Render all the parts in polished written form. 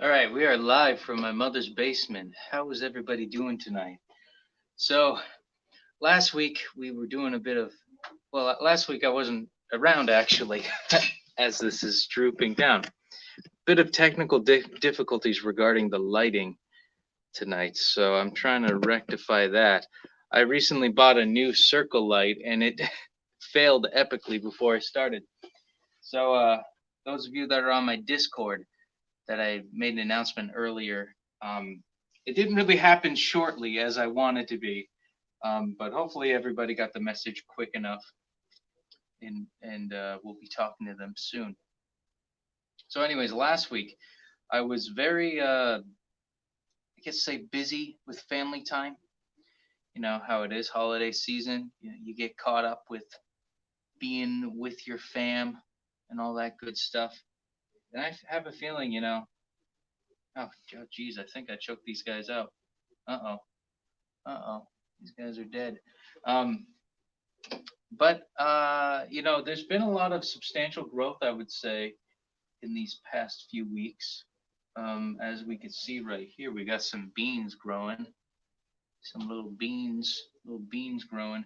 All right, we are live from my mother's basement. How is everybody doing tonight? So, last week we were doing a bit of, well, last week I wasn't around actually, as this is drooping down. Bit of technical difficulties regarding the lighting tonight, so I'm trying to rectify that. I recently bought a new circle light and it failed epically before I started. So, those of you that are on my Discord, that I made an announcement earlier. It didn't really happen shortly as I wanted to be, but hopefully everybody got the message quick enough, and we'll be talking to them soon. So, anyways, last week I was very, I guess, say busy with family time. You know how it is, holiday season. You get caught up with being with your fam and all that good stuff. And I have a feeling, oh, geez, I think I choked these guys out. Uh oh. Uh-oh, these guys are dead. Um, but there's been a lot of substantial growth, I would say, in these past few weeks. As we can see right here, we got some beans growing, some little beans growing.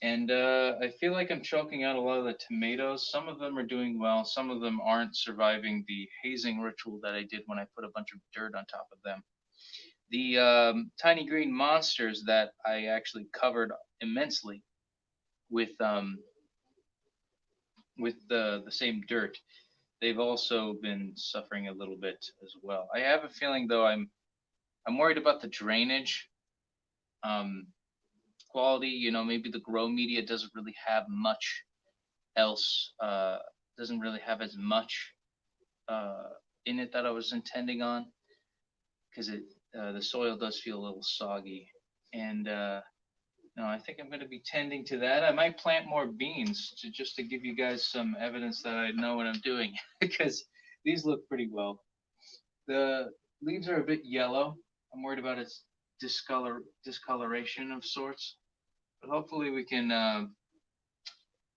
And I feel like I'm choking out a lot of the tomatoes. Some of them are doing well, some of them aren't surviving the hazing ritual that I did when I put a bunch of dirt on top of them. The tiny green monsters that I actually covered immensely with the same dirt, they've also been suffering a little bit as well. I have a feeling though I'm worried about the drainage um, quality. Maybe the grow media doesn't really have much else. Doesn't really have as much uh, in it that I was intending on because it the soil does feel a little soggy and. No, I think I'm going to be tending to that. I might plant more beans just to give you guys some evidence that I know what I'm doing because these look pretty well. The leaves are a bit yellow. I'm worried about its discoloration of sorts, but hopefully we can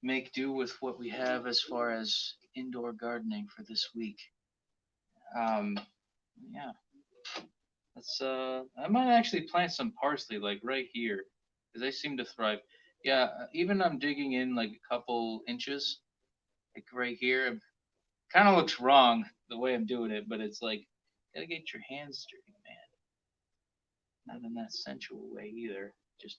make do with what we have as far as indoor gardening for this week. Um, yeah, let's. I might actually plant some parsley like right here because they seem to thrive. Yeah, even I'm digging in like a couple inches, like right here. Kind of looks wrong the way I'm doing it, but it's like gotta get your hands dirty, man. Not in that sensual way either. Just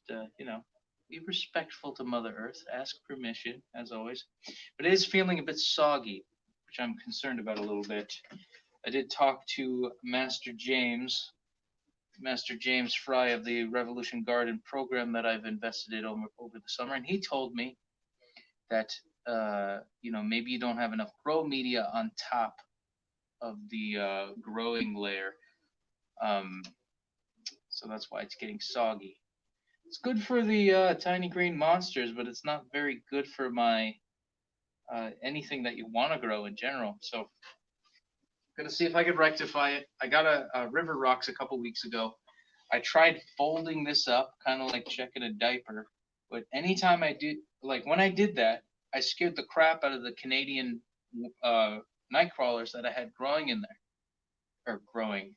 be respectful to Mother Earth. Ask permission, as always. But it is feeling a bit soggy, which I'm concerned about a little bit. I did talk to Master James Fry of the Revolution Garden program that I've invested in over the summer, and he told me that maybe you don't have enough grow media on top of the growing layer, um, so that's why it's getting soggy. It's good for the tiny green monsters, but it's not very good for my anything that you want to grow in general. So I'm gonna see if I could rectify it. I got a River Rocks a couple weeks ago. I tried folding this up, kind of like checking a diaper, but anytime I did, like when I did that, I scared the crap out of the Canadian night crawlers that I had growing in there, or growing,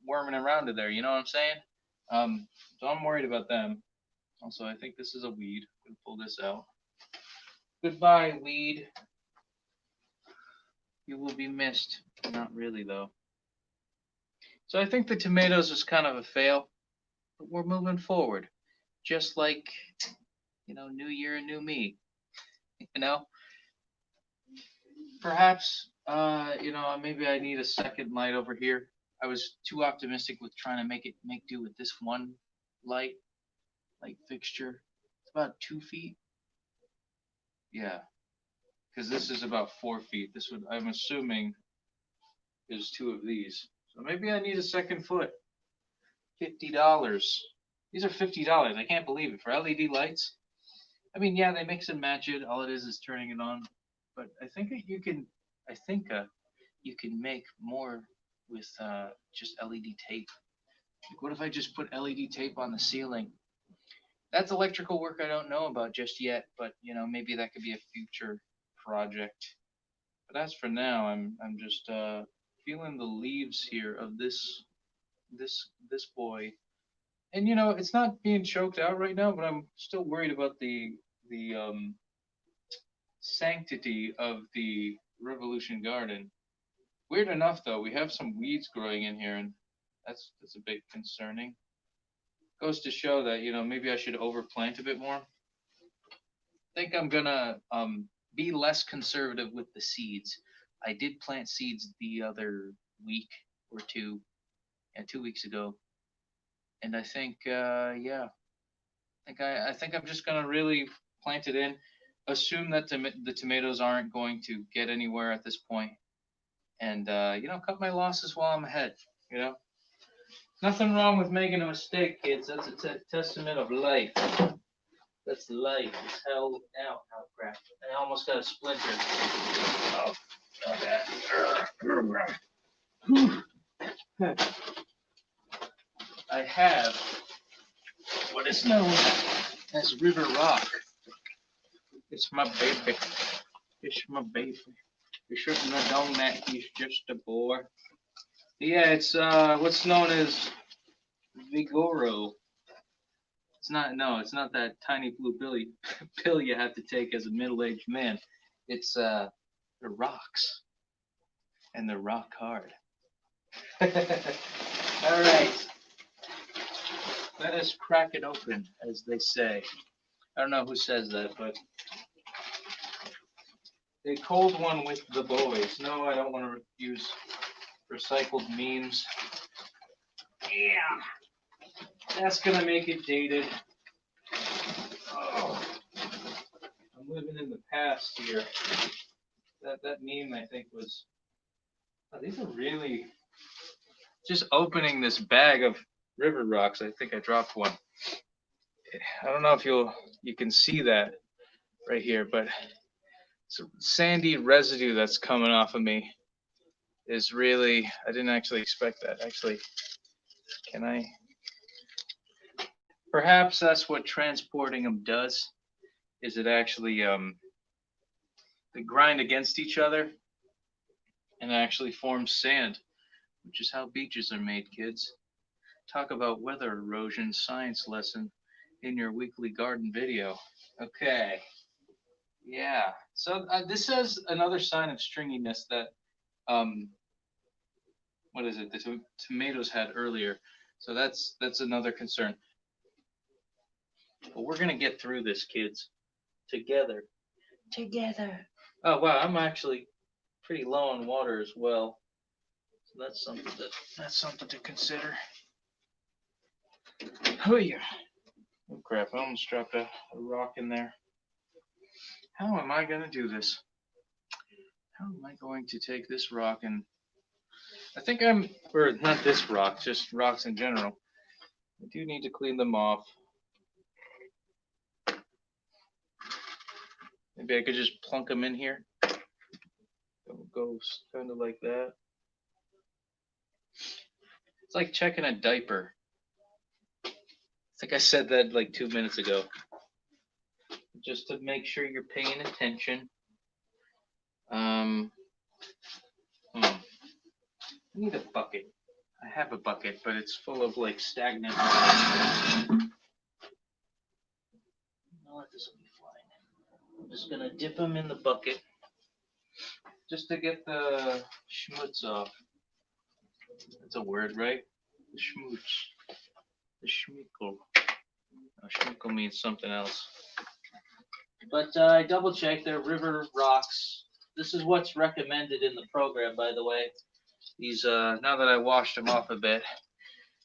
worming around in there. You know what I'm saying? So I'm worried about them. Also, I think this is a weed. I'm gonna pull this out. Goodbye, weed. You will be missed. Not really, though. So I think the tomatoes was kind of a fail, but we're moving forward. Just like, new year, new me. You know, perhaps, maybe I need a second light over here. I was too optimistic with trying to make do with this one light fixture. It's about 2 feet. Yeah, because this is about 4 feet. This would, I'm assuming, is two of these. So maybe I need a second foot. $50. These are $50. I can't believe it for LED lights. I mean, yeah, they mix and match it. All it is turning it on. But I think that you can. I think you can make more with just LED tape. Like, what if I just put LED tape on the ceiling? That's electrical work I don't know about just yet, but maybe that could be a future project. But as for now, I'm just feeling the leaves here of this boy. And you know, it's not being choked out right now, but I'm still worried about the sanctity of the Revolution Garden. Weird enough, though, we have some weeds growing in here, and that's a bit concerning. Goes to show that maybe I should overplant a bit more. I think I'm gonna be less conservative with the seeds. I did plant seeds the other week or two, yeah, 2 weeks ago, and I think I think I'm just gonna really plant it in, assume that the tomatoes aren't going to get anywhere at this point, and cut my losses while I'm ahead. You know, nothing wrong with making a mistake, kids. That's a testament of life. That's life. It's held out. Oh crap! I almost got a splinter. Oh, that. I have what is known as river rock. It's my baby. It's my baby. You shouldn't have known that. He's just a boy. Yeah, it's what's known as Vigoro. It's not that tiny blue pill you have to take as a middle-aged man. It's the rocks, and they're rock hard. All right, let us crack it open, as they say. I don't know who says that, but a cold one with the boys. No, I don't want to use recycled memes. Yeah, that's gonna make it dated. Oh, I'm living in the past here. That meme I think was. Oh, these are really just opening this bag of river rocks. I think I dropped one. I don't know if you can see that right here, but it's a sandy residue that's coming off of me is really. I didn't actually expect that. Actually, can I? Perhaps that's what transporting them does. Is it actually they grind against each other and actually form sand, which is how beaches are made, kids. Talk about weather erosion science lesson in your weekly garden video. Okay. Yeah. So this is another sign of stringiness that what is it? The tomatoes had earlier. So that's another concern. But we're gonna get through this, kids, together. Together. Oh wow, I'm actually pretty low on water as well. So that's something to consider. Oh yeah. Oh crap! I almost dropped a rock in there. How am I gonna do this? How am I going to take this rock and I think or not this rock, just rocks in general. I do need to clean them off. Maybe I could just plunk them in here. Go kind of like that. It's like checking a diaper. I think I said that like 2 minutes ago. Just to make sure you're paying attention. I need a bucket. I have a bucket, but it's full of like stagnant water. No, this will be fine. I'm just gonna dip them in the bucket just to get the schmutz off. That's a word, right? The schmutz. The schmickel. No, schmickel means something else. But I double checked, they're river rocks. This is what's recommended in the program, by the way. These, now that I washed them off a bit,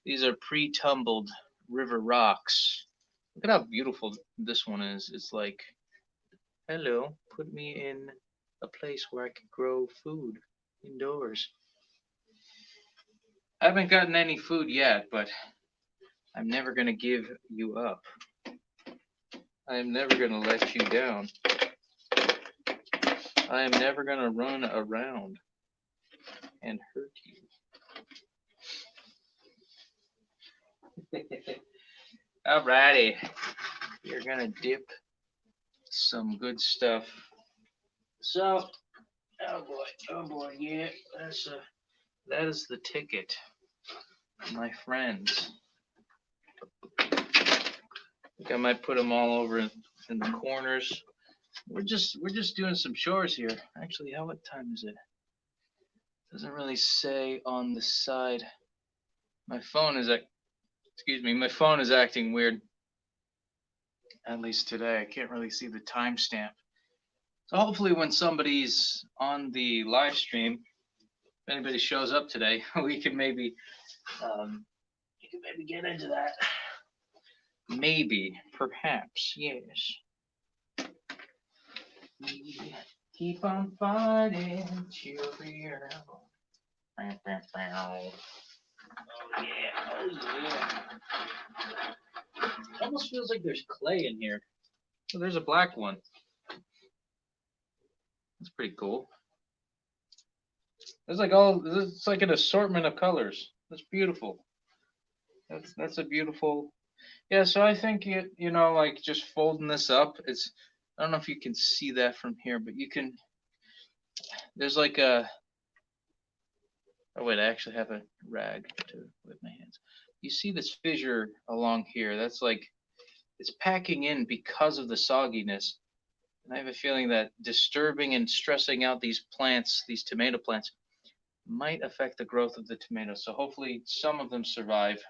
these are pre-tumbled river rocks. Look at how beautiful this one is. It's like, hello, put me in a place where I can grow food indoors. I haven't gotten any food yet, but I'm never going to give you up. I am never going to let you down. I am never going to run around and hurt you. Alrighty. You're going to dip some good stuff. So, oh boy, yeah, That is the ticket, my friends. I think I might put them all over in the corners. We're just doing some chores here. Actually, what time is it? Doesn't really say on the side. My phone is my phone is acting weird. At least today, I can't really see the timestamp. So hopefully, when somebody's on the live stream, if anybody shows up today, we can maybe get into that. Maybe, perhaps, yes. We keep on fighting cheerio. Oh yeah, oh yeah. It almost feels like there's clay in here. Oh, there's a black one. That's pretty cool. It's like an assortment of colors. That's beautiful. That's a beautiful. Yeah, so I think like just folding this up, I don't know if you can see that from here, but there's like oh wait, I actually have a rag to with my hands. You see this fissure along here? That's like, it's packing in because of the sogginess. And I have a feeling that disturbing and stressing out these plants, these tomato plants, might affect the growth of the tomatoes. So hopefully some of them survive,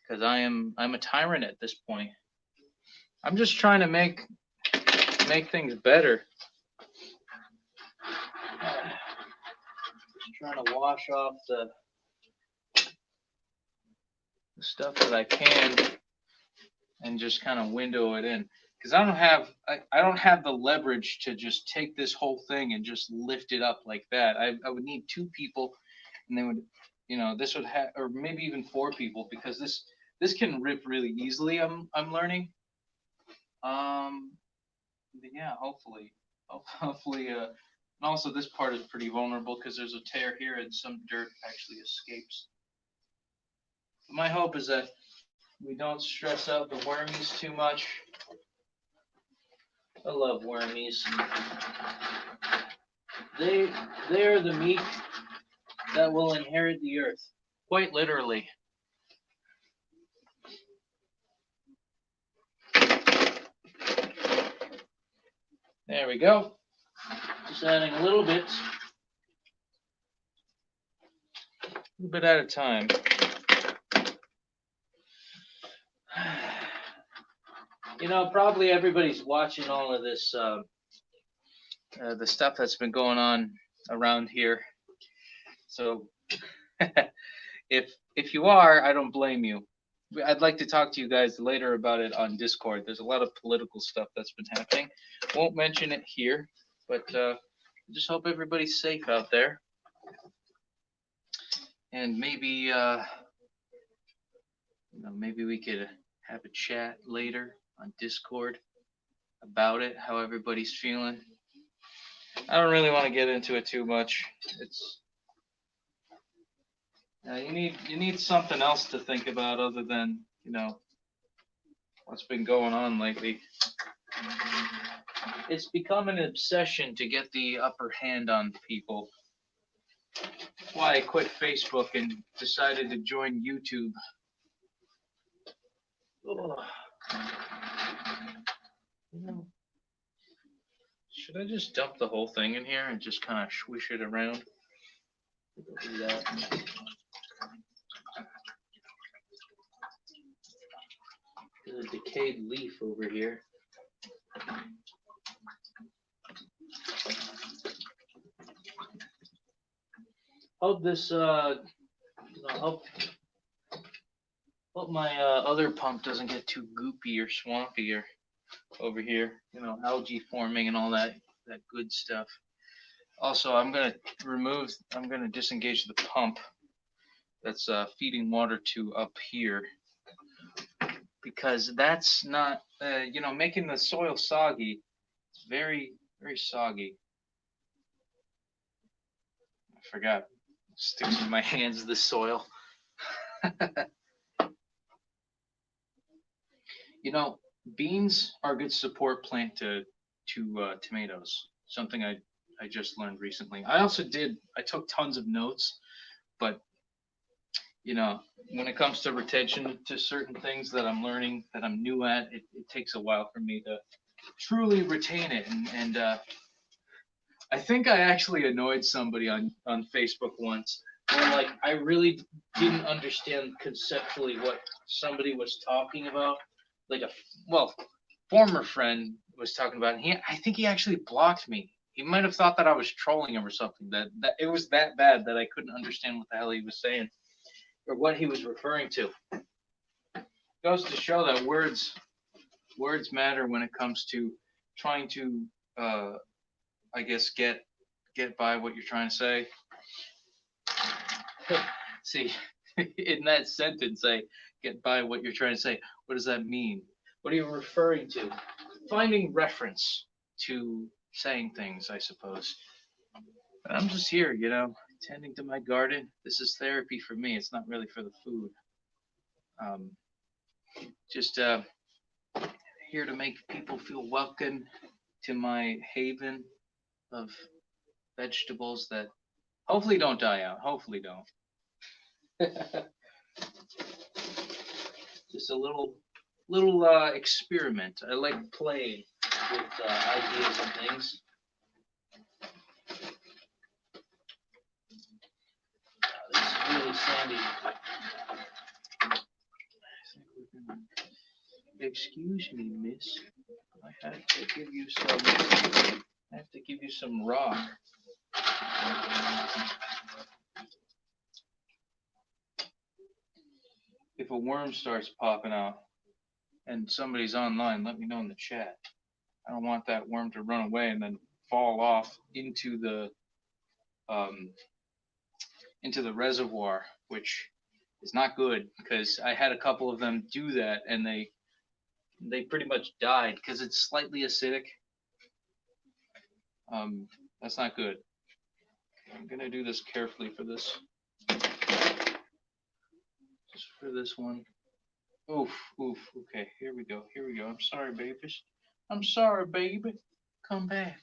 because I'm a tyrant at this point. I'm just trying to make things better. Just trying to wash off the stuff that I can and just kind of window it in, because I don't have the leverage to just take this whole thing and just lift it up like that. I would need two people, and they would, this would have, or maybe even four people, because this can rip really easily. I'm learning. But yeah, hopefully, and also this part is pretty vulnerable because there's a tear here and some dirt actually escapes. My hope is that we don't stress out the wormies too much. I love wormies. They're the meat that will inherit the earth, quite literally. There we go. Just adding a little bit at a time. Probably everybody's watching all of this, the stuff that's been going on around here. So if you are, I don't blame you. I'd like to talk to you guys later about it on Discord. There's a lot of political stuff that's been happening. Won't mention it here, but just hope everybody's safe out there. And maybe maybe we could have a chat later on Discord about it, how everybody's feeling. I don't really want to get into it too much. It's you need something else to think about other than what's been going on lately. It's become an obsession to get the upper hand on people. That's why I quit Facebook and decided to join YouTube. Ugh. Should I just dump the whole thing in here and just kind of swish it around? Do that. There's a decayed leaf over here. Hope this hope my other pump doesn't get too goopy or swampy or over here. Algae forming and all that good stuff. Also, I'm gonna disengage the pump that's feeding water to up here, because that's not making the soil soggy. It's very, very soggy. I forgot. It sticks in my hands, the soil. Beans are a good support plant to tomatoes. Something I just learned recently. I took tons of notes But when it comes to retention to certain things that I'm learning, that I'm new at, it takes a while for me to truly retain it. And I think I actually annoyed somebody on Facebook once where like I really didn't understand conceptually what somebody was talking about. Like well, former friend was talking about, and I think he actually blocked me. He might have thought that I was trolling him or something. That it was that bad that I couldn't understand what the hell he was saying or what he was referring to. Goes to show that words matter when it comes to trying to I guess get by what you're trying to say. See, in that sentence, I get by what you're trying to say. What does that mean? What are you referring to? Finding reference to saying things, I suppose. But I'm just here, tending to my garden. This is therapy for me. It's not really for the food. Um, just here to make people feel welcome to my haven of vegetables that hopefully don't die out. Hopefully don't. Just a little experiment. I like playing with ideas and things. This is really sandy. Excuse me, miss. I have to give you some rock. If a worm starts popping out and somebody's online, let me know in the chat. I don't want that worm to run away and then fall off into the reservoir, which is not good because I had a couple of them do that and they pretty much died because it's slightly acidic. That's not good. I'm gonna do this carefully for this. Just for this one. Oof. Okay, here we go. I'm sorry, babies. I'm sorry, baby. Come back.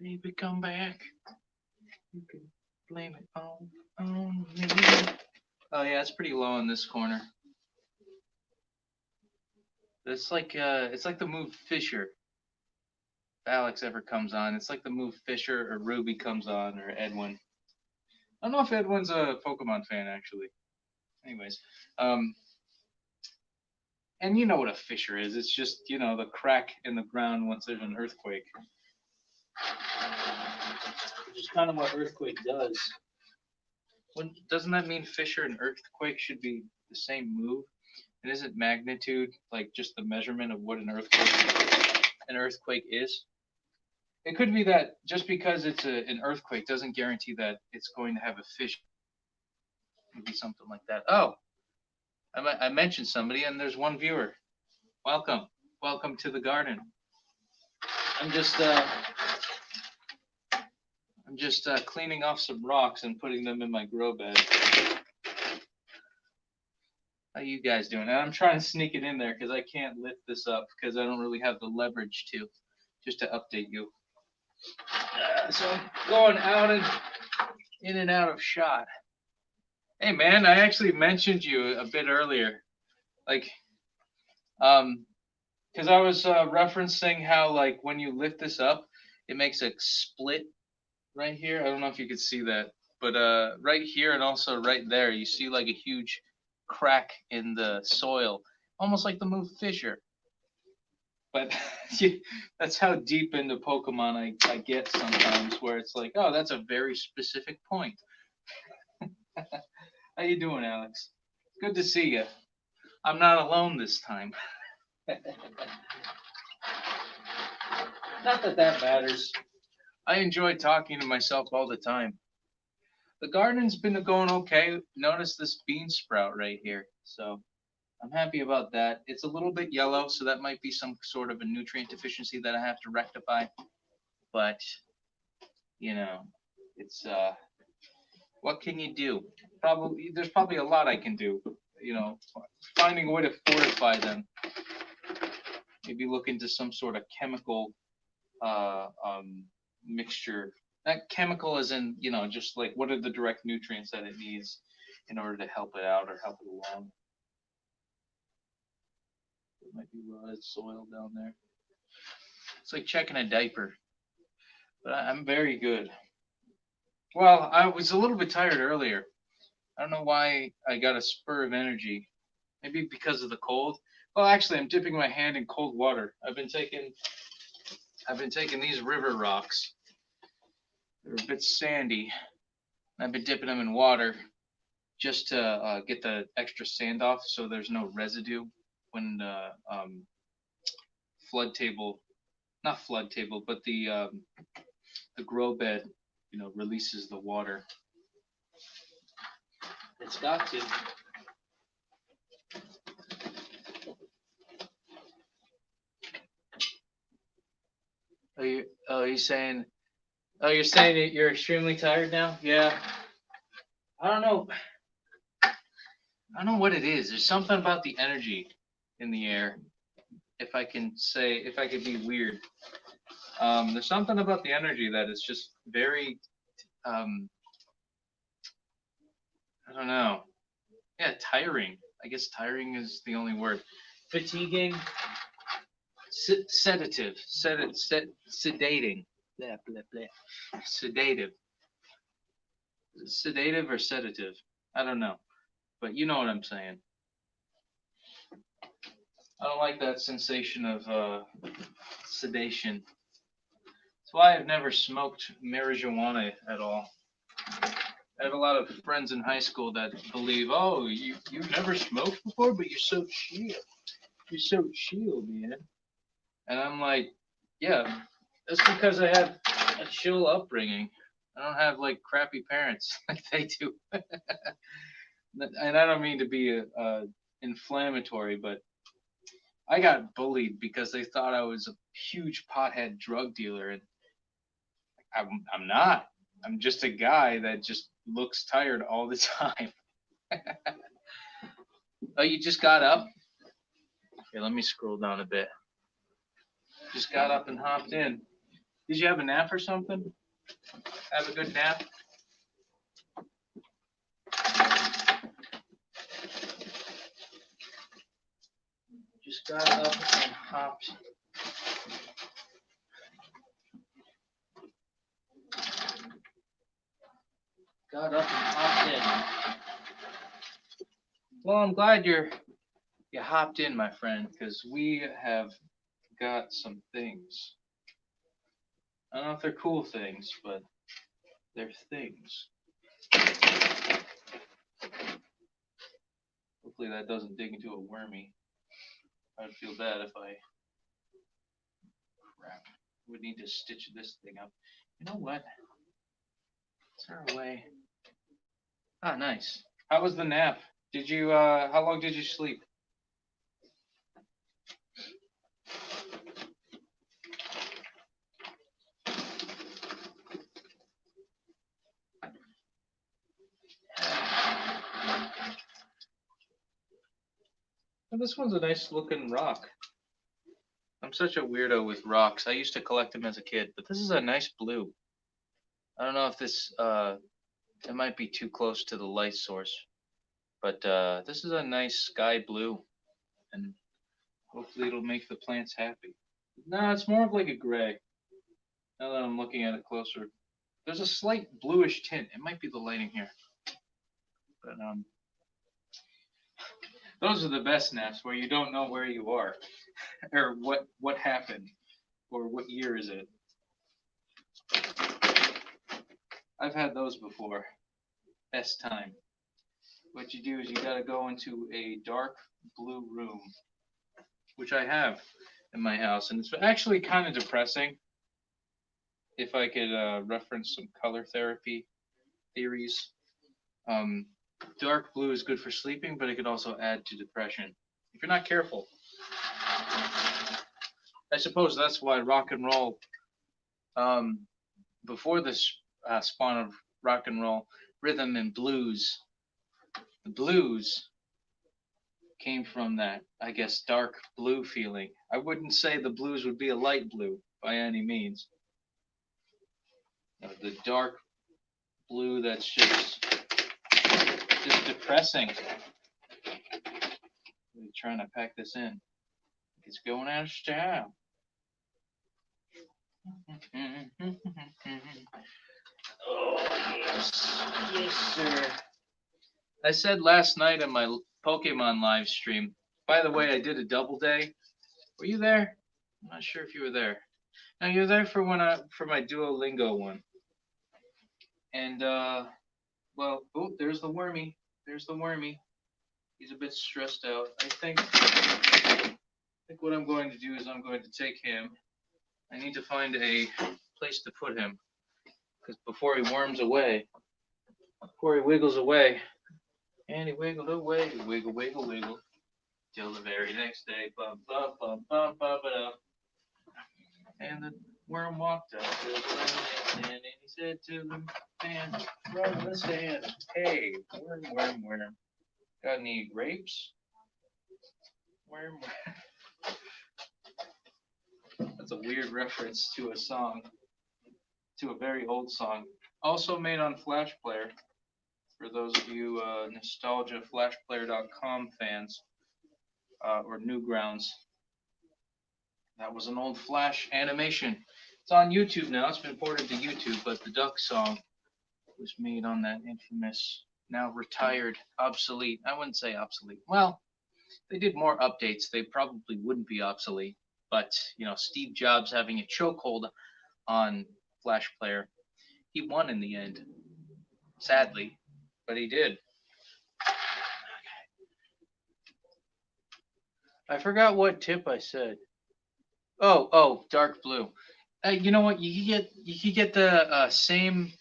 Baby, come back. You can blame it on me. Oh yeah, it's pretty low in this corner. It's like the move Fisher. If Alex ever comes on, it's like the move Fisher or Ruby comes on or Edwin. I don't know if Edwin's a Pokemon fan actually. Anyways, and you know what a fissure is. It's just, the crack in the ground once there's an earthquake. Which is kind of what earthquake does. Doesn't that mean fissure and earthquake should be the same move? And isn't magnitude like just the measurement of what an earthquake is? It could be that just because it's an earthquake doesn't guarantee that it's going to have a fissure. Maybe something like that. Oh, I mentioned somebody, and there's one viewer. Welcome to the garden. I'm just cleaning off some rocks and putting them in my grow bed. How you guys doing? And I'm trying to sneak it in there because I can't lift this up because I don't really have the leverage just to update you. So I'm going out and in and out of shot. Hey man, I actually mentioned you a bit earlier, because I was referencing how like when you lift this up, it makes a split right here. I don't know if you could see that, but right here and also right there, you see like a huge crack in the soil, almost like the move Fisher. But that's how deep into Pokemon I get sometimes, where it's like, oh, that's a very specific point. How you doing, Alex? Good to see you. I'm not alone this time. Not that matters. I enjoy talking to myself all the time. The garden's been going okay. Notice this bean sprout right here. So I'm happy about that. It's a little bit yellow, so that might be some sort of a nutrient deficiency that I have to rectify. But, it's what can you do? There's probably a lot I can do. Finding a way to fortify them. Maybe look into some sort of chemical mixture. Not chemical as in, just like what are the direct nutrients that it needs in order to help it out or help it along. There might be rotted soil down there. It's like checking a diaper. But I'm very good. Well, I was a little bit tired earlier. I don't know why I got a spur of energy. Maybe because of the cold. Well, actually, I'm dipping my hand in cold water. I've been taking these river rocks. They're a bit sandy. I've been dipping them in water just to get the extra sand off, so there's no residue when the flood table, not flood table, but the grow bed, releases the water. It's got to. You're saying? Oh, you're saying that you're extremely tired now? Yeah. I don't know. I don't know what it is. There's something about the energy in the air. If I could be weird, there's something about the energy that is just very, um, I don't know. Yeah, tiring. I guess tiring is the only word. Fatiguing, sedative, sedating, blah blah blah, sedative, sedative or sedative. I don't know, but you know what I'm saying. I don't like that sensation of sedation. That's why I've never smoked marijuana at all. I have a lot of friends in high school that believe, oh, you've never smoked before, but you're so chill. You're so chill, man. And I'm like, yeah, that's because I have a chill upbringing. I don't have like crappy parents like they do. And I don't mean to be inflammatory, but I got bullied because they thought I was a huge pothead drug dealer, and I'm not. I'm just a guy that just looks tired all the time. Oh, you just got up? Here, let me scroll down a bit. Just got up and hopped in. Did you have a nap or something? Have a good nap? Just got up and hopped. Got up and hopped in. Well, I'm glad you hopped in, my friend, because we have got some things. I don't know if they're cool things, but they're things. Hopefully that doesn't dig into a wormy. I'd feel bad if I crap. Would need to stitch this thing up. You know what? Is there a way? Ah, nice. How was the nap? Did you how long did you sleep? Well, this one's a nice looking rock. I'm such a weirdo with rocks. I used to collect them as a kid, but this is a nice blue. I don't know if this it might be too close to the light source, but this is a nice sky blue, and hopefully it'll make the plants happy. No, it's more of like a gray. Now that I'm looking at it closer, there's a slight bluish tint. It might be the lighting here, but those are the best naps where you don't know where you are or what happened or what year is it. I've had those before. Best time. What you do is you gotta go into a dark blue room, which I have in my house, and it's actually kind of depressing. If I could reference some color therapy theories, um, dark blue is good for sleeping, but it could also add to depression if you're not careful. I suppose that's why rock and roll, um, before this spawn of rock and roll, rhythm and blues, the blues came from that, I guess, dark blue feeling. I wouldn't say the blues would be a light blue by any means. The dark blue that's just depressing. Really trying to pack this in. It's going out of style. Oh, yes. Yes, sir. I said last night on my Pokemon live stream. By the way, I did a double day. Were you there? I'm not sure if you were there. No, you were there for for my Duolingo one. And well, oh, there's the wormy. There's the wormy. He's a bit stressed out. I think what I'm going to do is I'm going to take him. I need to find a place to put him because before he worms away, before he wiggles away, and he wiggled away, wiggle, wiggle, wiggle, till the very next day, bum, bum, bum, bum, bum, bum, and the worm walked up to the land, and he said to the man, run the sand, hey, worm, worm, worm, got any grapes? Worm, worm. That's a weird reference to a song, to a very old song. Also made on Flash Player, for those of you nostalgia flashplayer.com fans, or Newgrounds. That was an old Flash animation. It's on YouTube now. It's been ported to YouTube, but the Duck song was made on that infamous, now retired, obsolete. I wouldn't say obsolete. Well, they did more updates. They probably wouldn't be obsolete. But, Steve Jobs having a chokehold on Flash Player, he won in the end. Sadly, but he did. I forgot what tip I said. Oh, dark blue. You know what? You could get the same.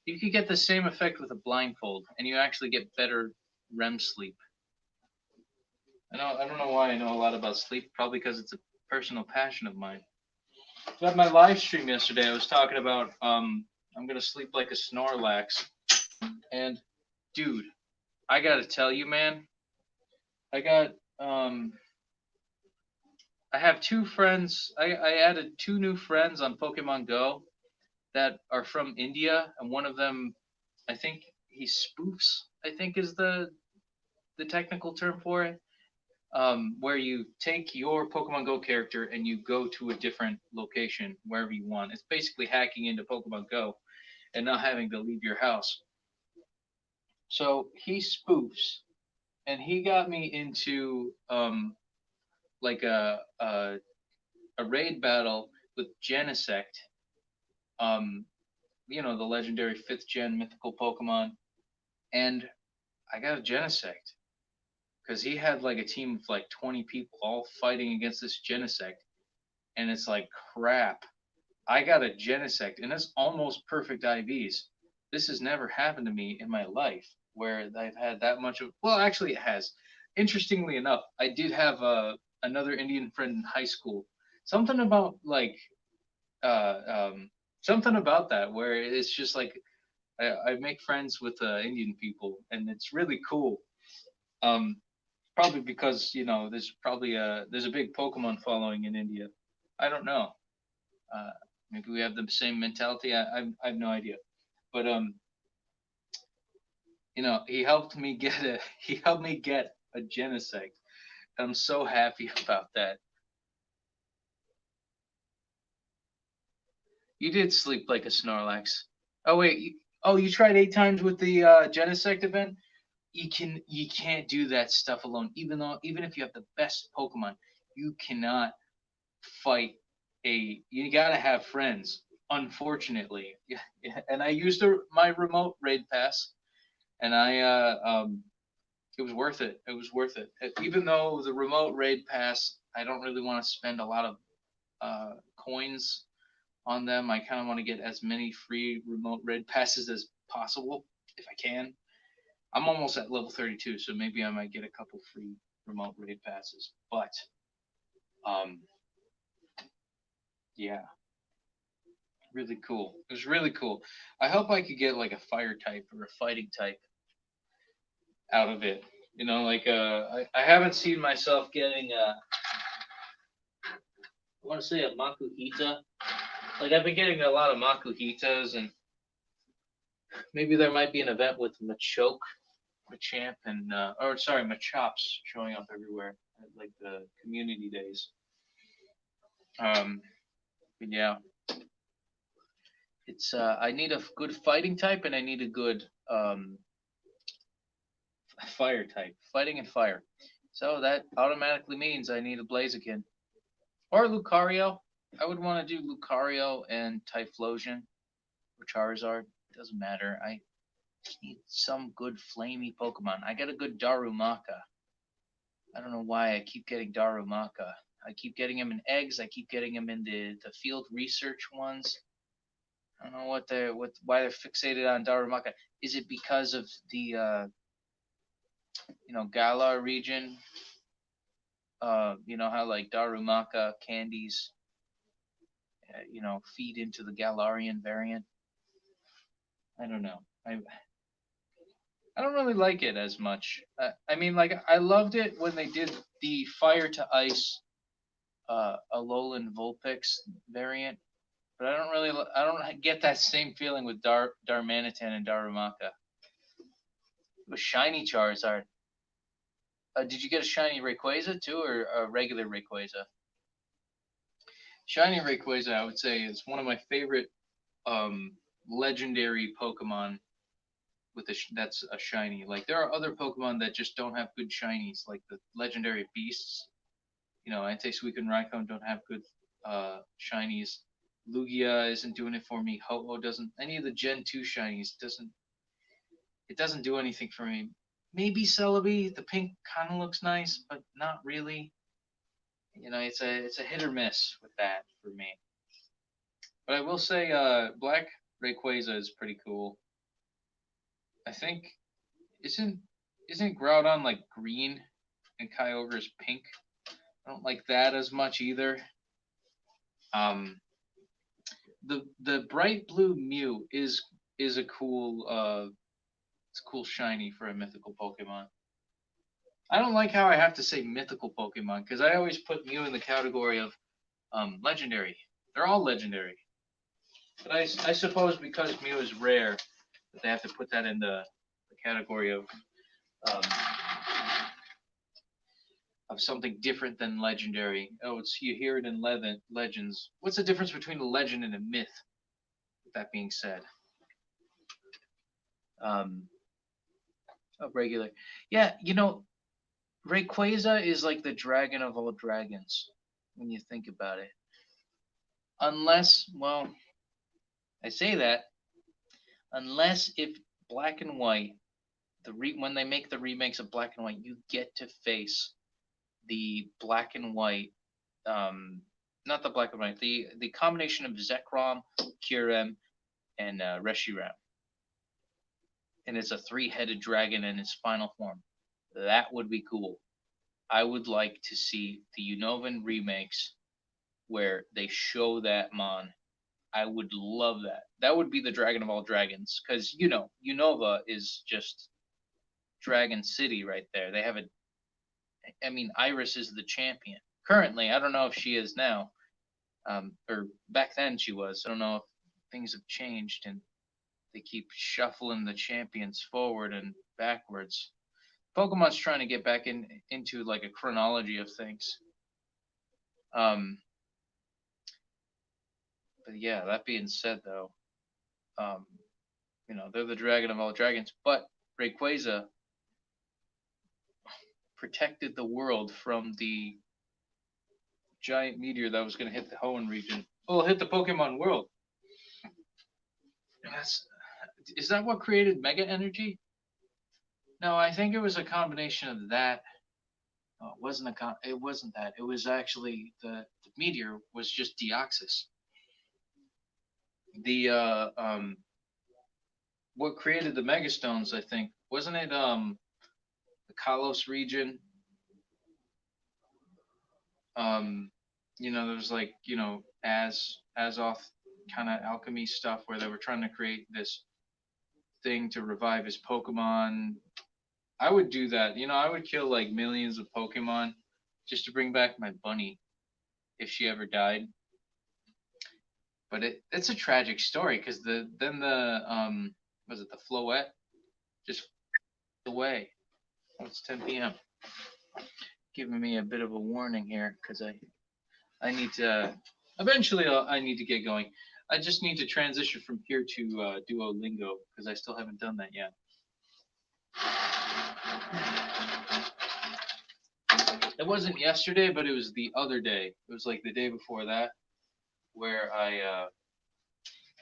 You could get the same effect with a blindfold, and you actually get better REM sleep. I don't know why I know a lot about sleep. Probably because it's a personal passion of mine. So at my live stream yesterday, I was talking about I'm gonna sleep like a Snorlax, and dude, I gotta tell you, man, I got I have two friends. I added two new friends on Pokemon Go that are from India, and one of them, I think he spoofs. I think is the technical term for it. Where you take your Pokemon Go character and you go to a different location wherever you want. It's basically hacking into Pokemon Go and not having to leave your house. So he spoofs, and he got me into like a raid battle with Genesect, um, the legendary 5th gen mythical Pokemon, and I got a Genesect because he had like a team of like 20 people all fighting against this Genesect, and it's like crap. I got a Genesect, and it's almost perfect IVs. This has never happened to me in my life where I've had that much of. Well, actually, it has. Interestingly enough, I did have another Indian friend in high school. Something about like uh, um, something about that where it's just like I make friends with Indian people, and it's really cool. Um, Probably because there's a big Pokemon following in India. I don't know. Uh, Maybe we have the same mentality. I have no idea. But he helped me get a Genesect. I'm so happy about that. You did sleep like a Snorlax. Oh wait, you tried 8 times with the Genesect event. You can't do that stuff alone. Even if you have the best Pokemon, you cannot fight you gotta have friends, unfortunately. Yeah, and I used my remote raid pass, and it was worth it. It was worth it. Even though the remote raid pass, I don't really want to spend a lot of coins on them. I kind of want to get as many free remote raid passes as possible if I can. I'm almost at level 32, so maybe I might get a couple free remote raid passes. But um, yeah, really cool. It was really cool. I hope I could get like a fire type or a fighting type out of it. You know, like I haven't seen myself getting I want to say a Makuhita. Like I've been getting a lot of Makuhitas, and maybe there might be an event with Machoke, Machamp, and or sorry, Machops showing up everywhere at like the community days. But yeah, it's I need a good fighting type, and I need a good fire type, fighting and fire. So that automatically means I need a Blaziken or Lucario. I would want to do Lucario and Typhlosion or Charizard. Doesn't matter. I just need some good flamey Pokemon. I got a good Darumaka. I don't know why I keep getting Darumaka. I keep getting him in eggs. I keep getting him in the field research ones. I don't know why they're fixated on Darumaka. Is it because of the Galar region? You know how like Darumaka candies, feed into the Galarian variant. I don't know. I don't really like it as much. I mean, like I loved it when they did the fire to ice Alolan Vulpix variant, but I don't get that same feeling with Darmanitan and Darumaka. It was shiny Charizard. Did you get a shiny Rayquaza too, or a regular Rayquaza? Shiny Rayquaza, I would say, is one of my favorite legendary Pokemon that's a shiny. Like there are other Pokemon that just don't have good shinies, like the legendary beasts. Anti-Suicune and Raikou don't have good shinies. Lugia isn't doing it for me. Ho-Oh doesn't. Any of the Gen 2 shinies doesn't do anything for me. Maybe Celebi, the pink kind of looks nice, but not really. It's a hit or miss with that for me. But I will say, Black Rayquaza is pretty cool. I think isn't isn't Groudon like green and Kyogre is pink? I don't like that as much either. Um, the bright blue Mew is a cool it's a cool shiny for a mythical Pokemon. I don't like how I have to say mythical Pokemon because I always put Mew in the category of legendary. They're all legendary, but I suppose because Mew is rare, that they have to put that in the category um, of something different than legendary. Oh, it's you hear it in legends. What's the difference between a legend and a myth? With that being said, um, regular. Yeah, Rayquaza is like the dragon of all dragons when you think about it. Unless, well, I say that unless if Black and White, when they make the remakes of Black and White, you get to face the Black and White, um, not the Black and White, the combination of Zekrom, Kyurem, and Reshiram, and it's a three-headed dragon in its final form. That would be cool. I would like to see the Unovan remakes where they show that Mon. I would love that. That would be the dragon of all dragons, because Unova is just Dragon City right there. They have a, I mean, Iris is the champion currently. I don't know if she is now, or back then she was. I don't know if things have changed and they keep shuffling the champions forward and backwards. Pokemon's trying to get back into like a chronology of things. Um, but yeah, that being said, though, um, they're the dragon of all dragons. But Rayquaza protected the world from the giant meteor that was going to hit the Hoenn region. Well, hit the Pokemon world. That's, is that what created Mega Energy? No, I think it was a combination of that. No, it wasn't it wasn't that. It was actually the meteor was just Deoxys. The what created the Megastones, I think, wasn't it the Kalos region? Um, there was like, Azoth kind of alchemy stuff where they were trying to create this thing to revive his Pokemon. I would do that. You know, I would kill like millions of Pokemon just to bring back my bunny if she ever died. But it's a tragic story because the was it the Floette just away. Oh, it's 10 p.m. Giving me a bit of a warning here because I need to eventually I need to get going. I just need to transition from here to Duolingo because I still haven't done that yet. It wasn't yesterday, but it was the other day. It was like the day before that where I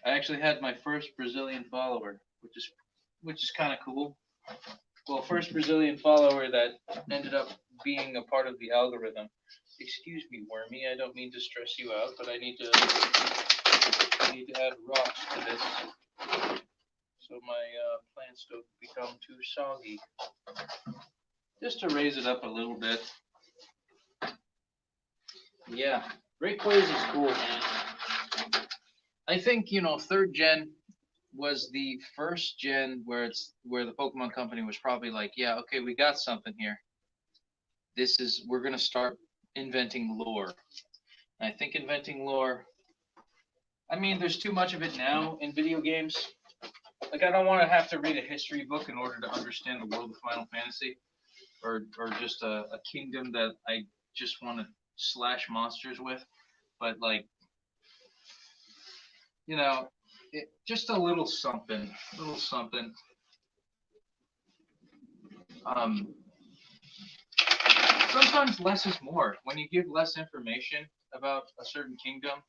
actually had my first Brazilian follower, which is kind of cool. Well, first Brazilian follower that ended up being a part of the algorithm. Excuse me, Wormy. I don't mean to stress you out, but I need to add rocks to this so my plants don't become too soggy. Just to raise it up a little bit. Yeah, Rayquaza is cool, man. I think third gen was the first gen where the Pokemon Company was probably like, yeah, okay, we got something here. We're gonna start inventing lore. And I think inventing lore. I mean, there's too much of it now in video games. Like, I don't want to have to read a history book in order to understand the world of Final Fantasy, or just a kingdom that I just want to slash monsters with. But like, just a little something, little something. Um, Sometimes less is more. When you give less information about a certain kingdom,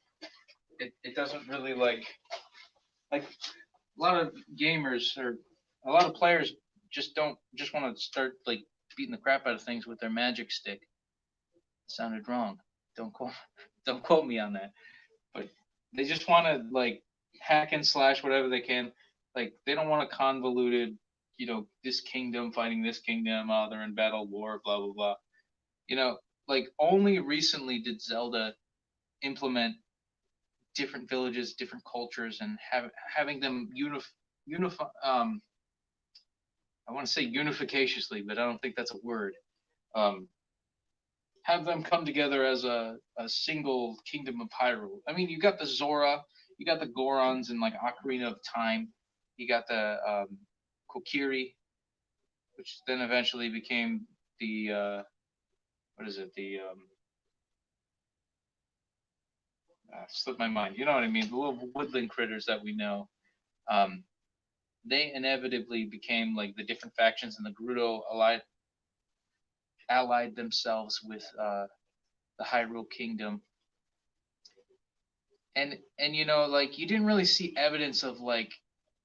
it doesn't really like a lot of gamers or a lot of players just want to start like beating the crap out of things with their magic stick. It sounded wrong. Don't quote don't quote me on that. But they just want to like hack and slash whatever they can. Like they don't want a convoluted, this kingdom fighting this kingdom, oh they're in battle war, blah blah blah. Like only recently did Zelda implement different villages, different cultures, and having them unify. I want to say unificatiously, but I don't think that's a word. Um, have them come together as a single kingdom of Hyrule. I mean, you got the Zora, you got the Gorons in like Ocarina of Time, you got the Kokiri, which then eventually became the what is it? The slipped my mind. You know what I mean? The little woodland critters that we know. Um, they inevitably became like the different factions, and the Gerudo allied themselves with the Hyrule Kingdom. And like you didn't really see evidence of like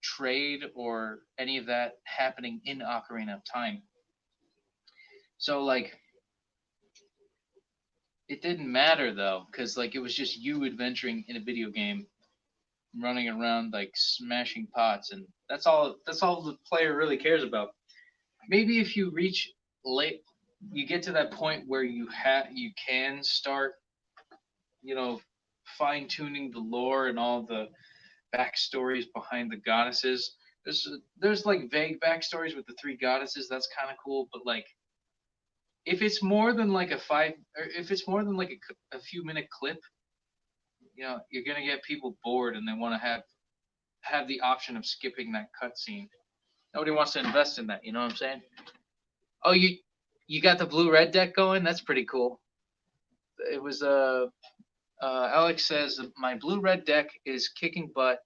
trade or any of that happening in Ocarina of Time. So like it didn't matter though, because like it was just you adventuring in a video game, running around like smashing pots, and that's all the player really cares about. Maybe if you reach late, you get to that point where you can start, fine tuning the lore and all the backstories behind the goddesses. There's like vague backstories with the three goddesses. That's kind of cool, but like if it's more than like if it's more than like a few minute clip, you're gonna get people bored and they want to have the option of skipping that cutscene. Nobody wants to invest in that. You know what I'm saying? Oh, you got the blue red deck going? That's pretty cool. It was Alex says my blue red deck is kicking butt,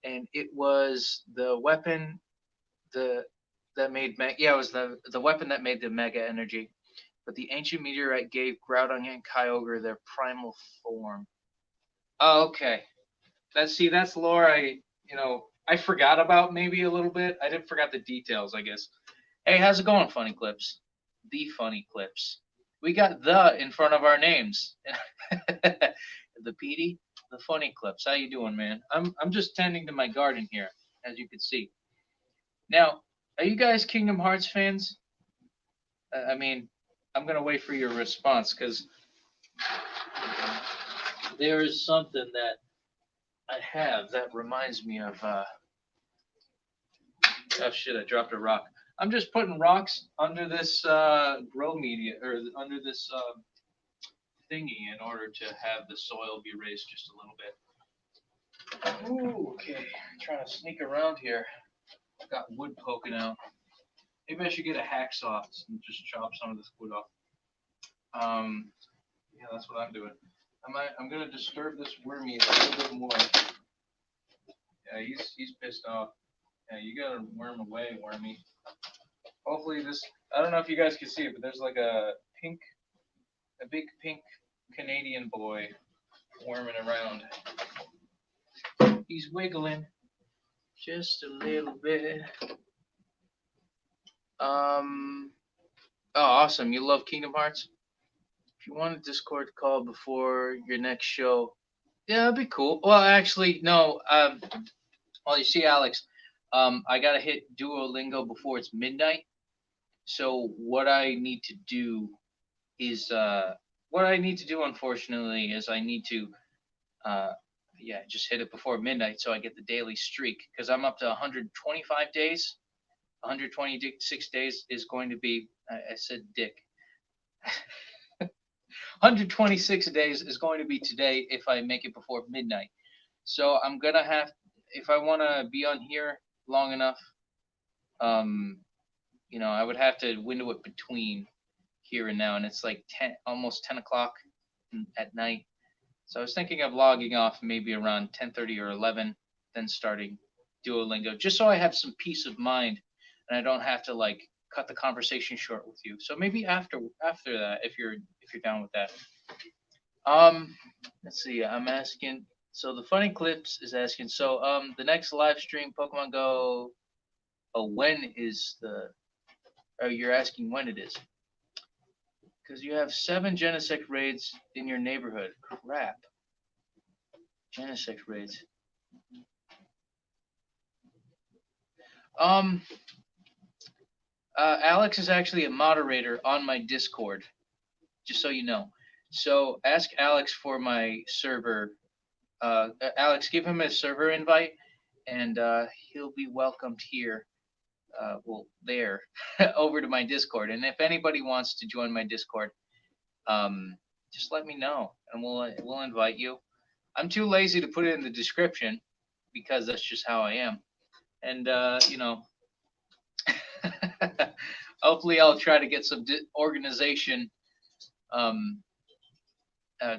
and it was the weapon that made it was the weapon that made the mega energy. But the ancient meteorite gave Groudon and Kyogre their primal form. Oh, okay. That's lore I forgot about maybe a little bit. I didn't forget the details, I guess. Hey, how's it going, Funny Clips? The Funny Clips. We got the in front of our names. The PD, the Funny Clips. How you doing, man? I'm just tending to my garden here, as you can see. Now, are you guys Kingdom Hearts fans? I mean, I'm gonna wait for your response because there is something that I have that reminds me of. Oh shit! I dropped a rock. I'm just putting rocks under this grow media or under this thingy in order to have the soil be raised just a little bit. Ooh, okay. Trying to sneak around here. Got wood poking out. Maybe I should get a hacksaw and just chop some of this wood off. Yeah, that's what I'm doing. I'm gonna disturb this wormy a little bit more. Yeah, he's pissed off. Yeah, you gotta worm away, wormy. Hopefully this. I don't know if you guys can see it, but there's like a big pink Canadian boy worming around. He's wiggling just a little bit. Oh, awesome! You love Kingdom Hearts. If you want a Discord call before your next show, yeah, that'd be cool. Well, actually, no. Well, you see, Alex, I gotta hit Duolingo before it's midnight. So what I need to do is, what I need to do, unfortunately, is I need to, uh, yeah, just hit it before midnight so I get the daily streak because I'm up to 125 days. 126 days is going to be, I said dick. 126 days is going to be today if I make it before midnight. So I'm gonna have, if I want to be on here long enough, um, I would have to window it between here and now, and it's like almost 10 o'clock at night. So I was thinking of logging off maybe around 10:30 or 11, then starting Duolingo, just so I have some peace of mind and I don't have to like cut the conversation short with you. So maybe after that, if you're down with that. Um, let's see. I'm asking. So the funny clips is asking. So the next live stream Pokemon Go. Oh, when is the? Oh, you're asking when it is. Because you have 7 Genesect raids in your neighborhood. Crap. Genesect raids. Um, Alex is actually a moderator on my Discord, just so you know. So ask Alex for my server. Alex, give him a server invite, and he'll be welcomed here. There, over to my Discord. And if anybody wants to join my Discord, just let me know, and we'll invite you. I'm too lazy to put it in the description because that's just how I am. And hopefully I'll try to get some organization um,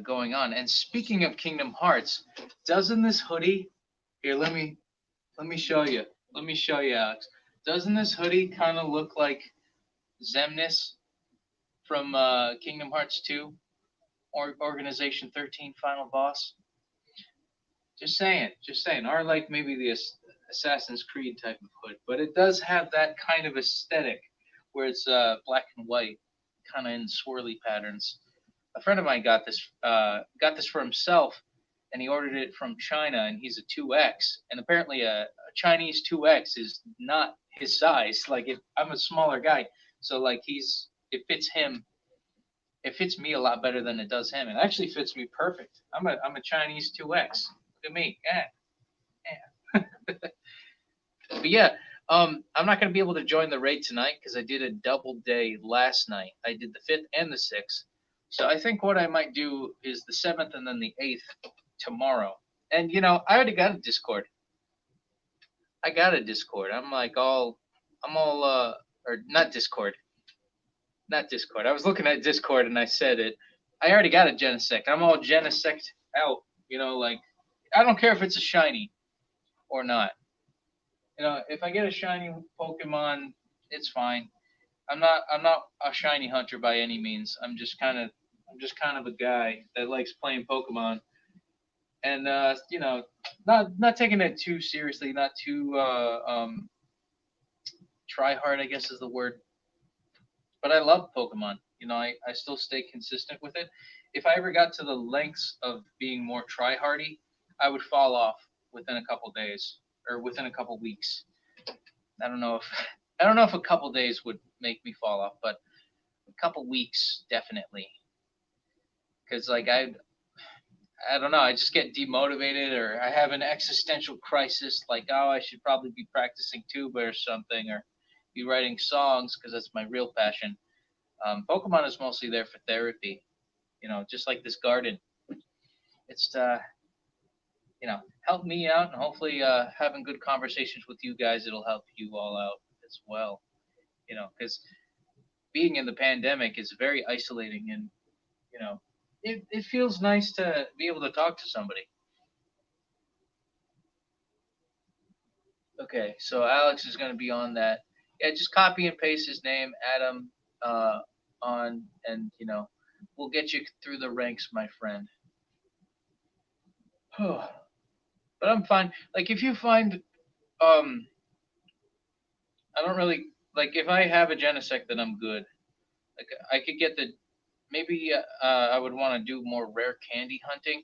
going on. And speaking of Kingdom Hearts, doesn't this hoodie here? Let me show you. Let me show you, Alex. Doesn't this hoodie kind of look like Xemnas from Kingdom Hearts 2 or Organization 13 Final Boss? Just saying, or like maybe the Assassin's Creed type of hood, but it does have that kind of aesthetic where it's black and white, kind of in swirly patterns. A friend of mine got this for himself, and he ordered it from China, and he's a 2X, and apparently a Chinese 2X is not his size. Like I'm a smaller guy, so like it fits him. It fits me a lot better than it does him. It actually fits me perfect. I'm a Chinese 2X. Look at me. Yeah. But yeah, I'm not gonna be able to join the raid tonight because I did a double day last night. I did the 5th and the 6th. So I think what I might do is the 7th and then the 8th tomorrow. And I already got a Discord. I got a Discord. Or not Discord. Not Discord. I was looking at Discord and I said it. I already got a Genesect. I'm all Genesect out. Like I don't care if it's a shiny or not. If I get a shiny Pokemon, it's fine. I'm not a shiny hunter by any means. I'm just kind of a guy that likes playing Pokemon, and not taking it too seriously, not too try hard, I guess is the word. But I love Pokemon. I still stay consistent with it. If I ever got to the lengths of being more try hardy, I would fall off within a couple days or within a couple weeks. I don't know if a couple days would make me fall off, but a couple weeks definitely. Because like I don't know, I just get demotivated or I have an existential crisis, like I should probably be practicing tuba or something, or be writing songs because that's my real passion. Pokemon is mostly there for therapy. Just like this garden. It's to help me out, and hopefully having good conversations with you guys, it'll help you all out as well. Because being in the pandemic is very isolating, and it feels nice to be able to talk to somebody. Okay, so Alex is going to be on that. Yeah, just copy and paste his name, Adam, uh, on, and we'll get you through the ranks, my friend. But I'm fine. Like if you find, um, I don't really like if I have a Genesect, then I'm good. Like I could get the maybe I would want to do more rare candy hunting,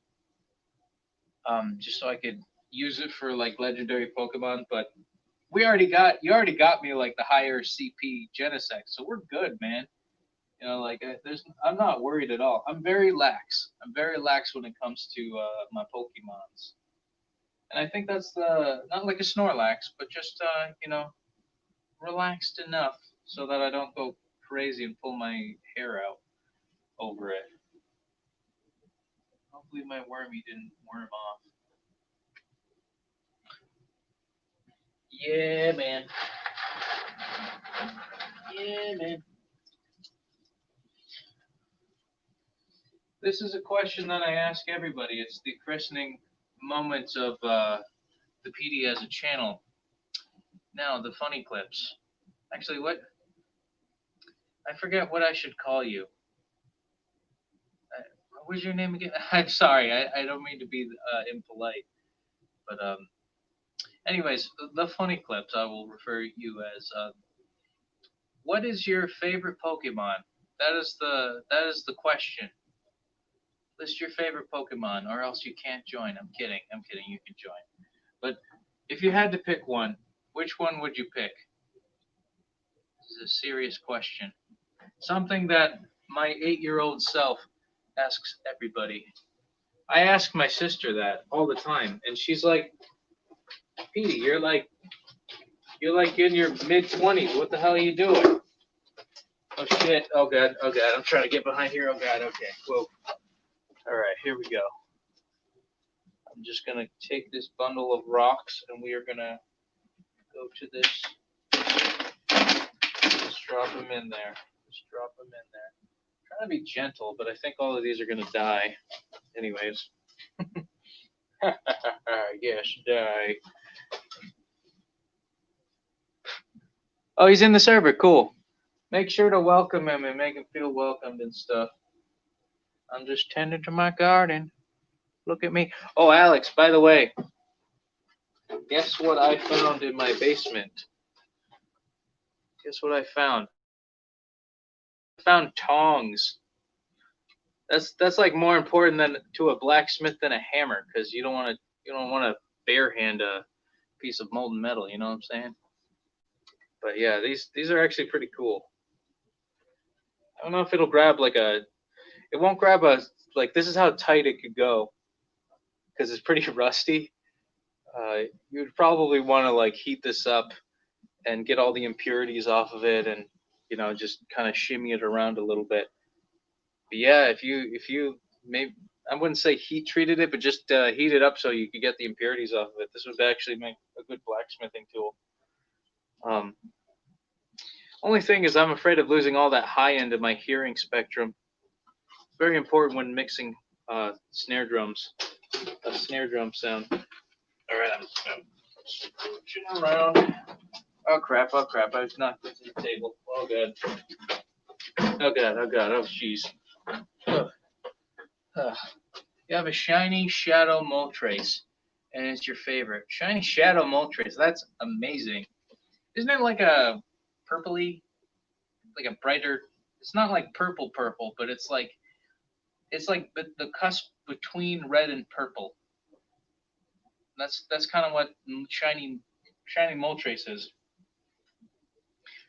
just so I could use it for like legendary Pokemon. But you already got me like the higher CP Genesect, so we're good, man. Like I'm not worried at all. I'm very lax. I'm very lax when it comes to my Pokemons, and I think that's the not like a Snorlax, but just relaxed enough so that I don't go crazy and pull my hair out over it. Hopefully my wormy didn't worm off. Yeah, man. Yeah, man. This is a question that I ask everybody. It's the christening moments of the PD as a channel. Now, the funny clips. Actually, I forget what I should call you. What was your name again? I'm sorry. I don't mean to be impolite. But anyways, the funny clips I will refer you as. What is your favorite Pokemon? That is the question. List your favorite Pokemon, or else you can't join. I'm kidding. I'm kidding. You can join. But if you had to pick one, which one would you pick? This is a serious question. Something that my 8-year-old self asks everybody. I ask my sister that all the time, and she's like, "Petey, you're like in your mid 20s. What the hell are you doing?" Oh shit! Oh god! Oh god! I'm trying to get behind here. Oh god! Okay. Whoa. All right. Here we go. I'm just gonna take this bundle of rocks, and we are gonna go to this. Just drop them in there. Just drop them in there. I'm trying to be gentle, but I think all of these are gonna die. Anyways. Yes, die. Oh, he's in the server. Cool. Make sure to welcome him and make him feel welcomed and stuff. I'm just tending to my garden. Look at me. Oh, Alex, by the way, guess what I found in my basement? Guess what I found? I found tongs. That's like more important than to a blacksmith than a hammer, because you don't want to bare hand a piece of molten metal. You know what I'm saying? But yeah, these are actually pretty cool. I don't know if it'll grab like a. It won't grab a like. This is how tight it could go, because it's pretty rusty. You'd probably want to like heat this up and get all the impurities off of it, and just kind of shimmy it around a little bit. But yeah, if you maybe I wouldn't say heat treated it, but just heat it up so you could get the impurities off of it. This would actually make a good blacksmithing tool. Um, Only thing is, I'm afraid of losing all that high end of my hearing spectrum. Very important when mixing snare drums. A snare drum sound. All right, I'm scooching around. Oh crap! Oh crap! I've knocked into the table. Oh god! Oh god! Oh god! Oh jeez! Oh. You have a shiny shadow Moltres, and it's your favorite. Shiny shadow Moltres. That's amazing. Isn't it like a purpley, like a brighter? It's not like purple purple, but it's like the cusp between red and purple. That's kind of what shiny Moltres is.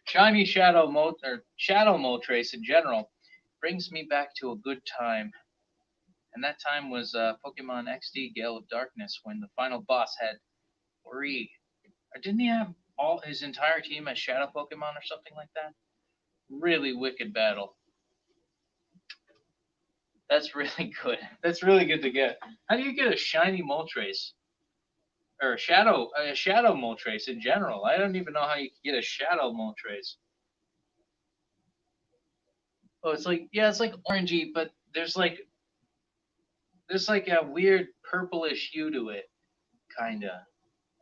Shiny Shadow Moltres in general brings me back to a good time, and that time was Pokemon XD Gale of Darkness when the final boss had three. Or didn't he have? all his entire team as Shadow Pokemon or something like that. Really wicked battle. That's really good. That's really good to get. How do you get a shiny Moltres or a shadow Moltres in general? I don't even know how you can get a shadow Moltres. Oh, it's like yeah, it's like orangey, but there's like a weird purplish hue to it, kinda.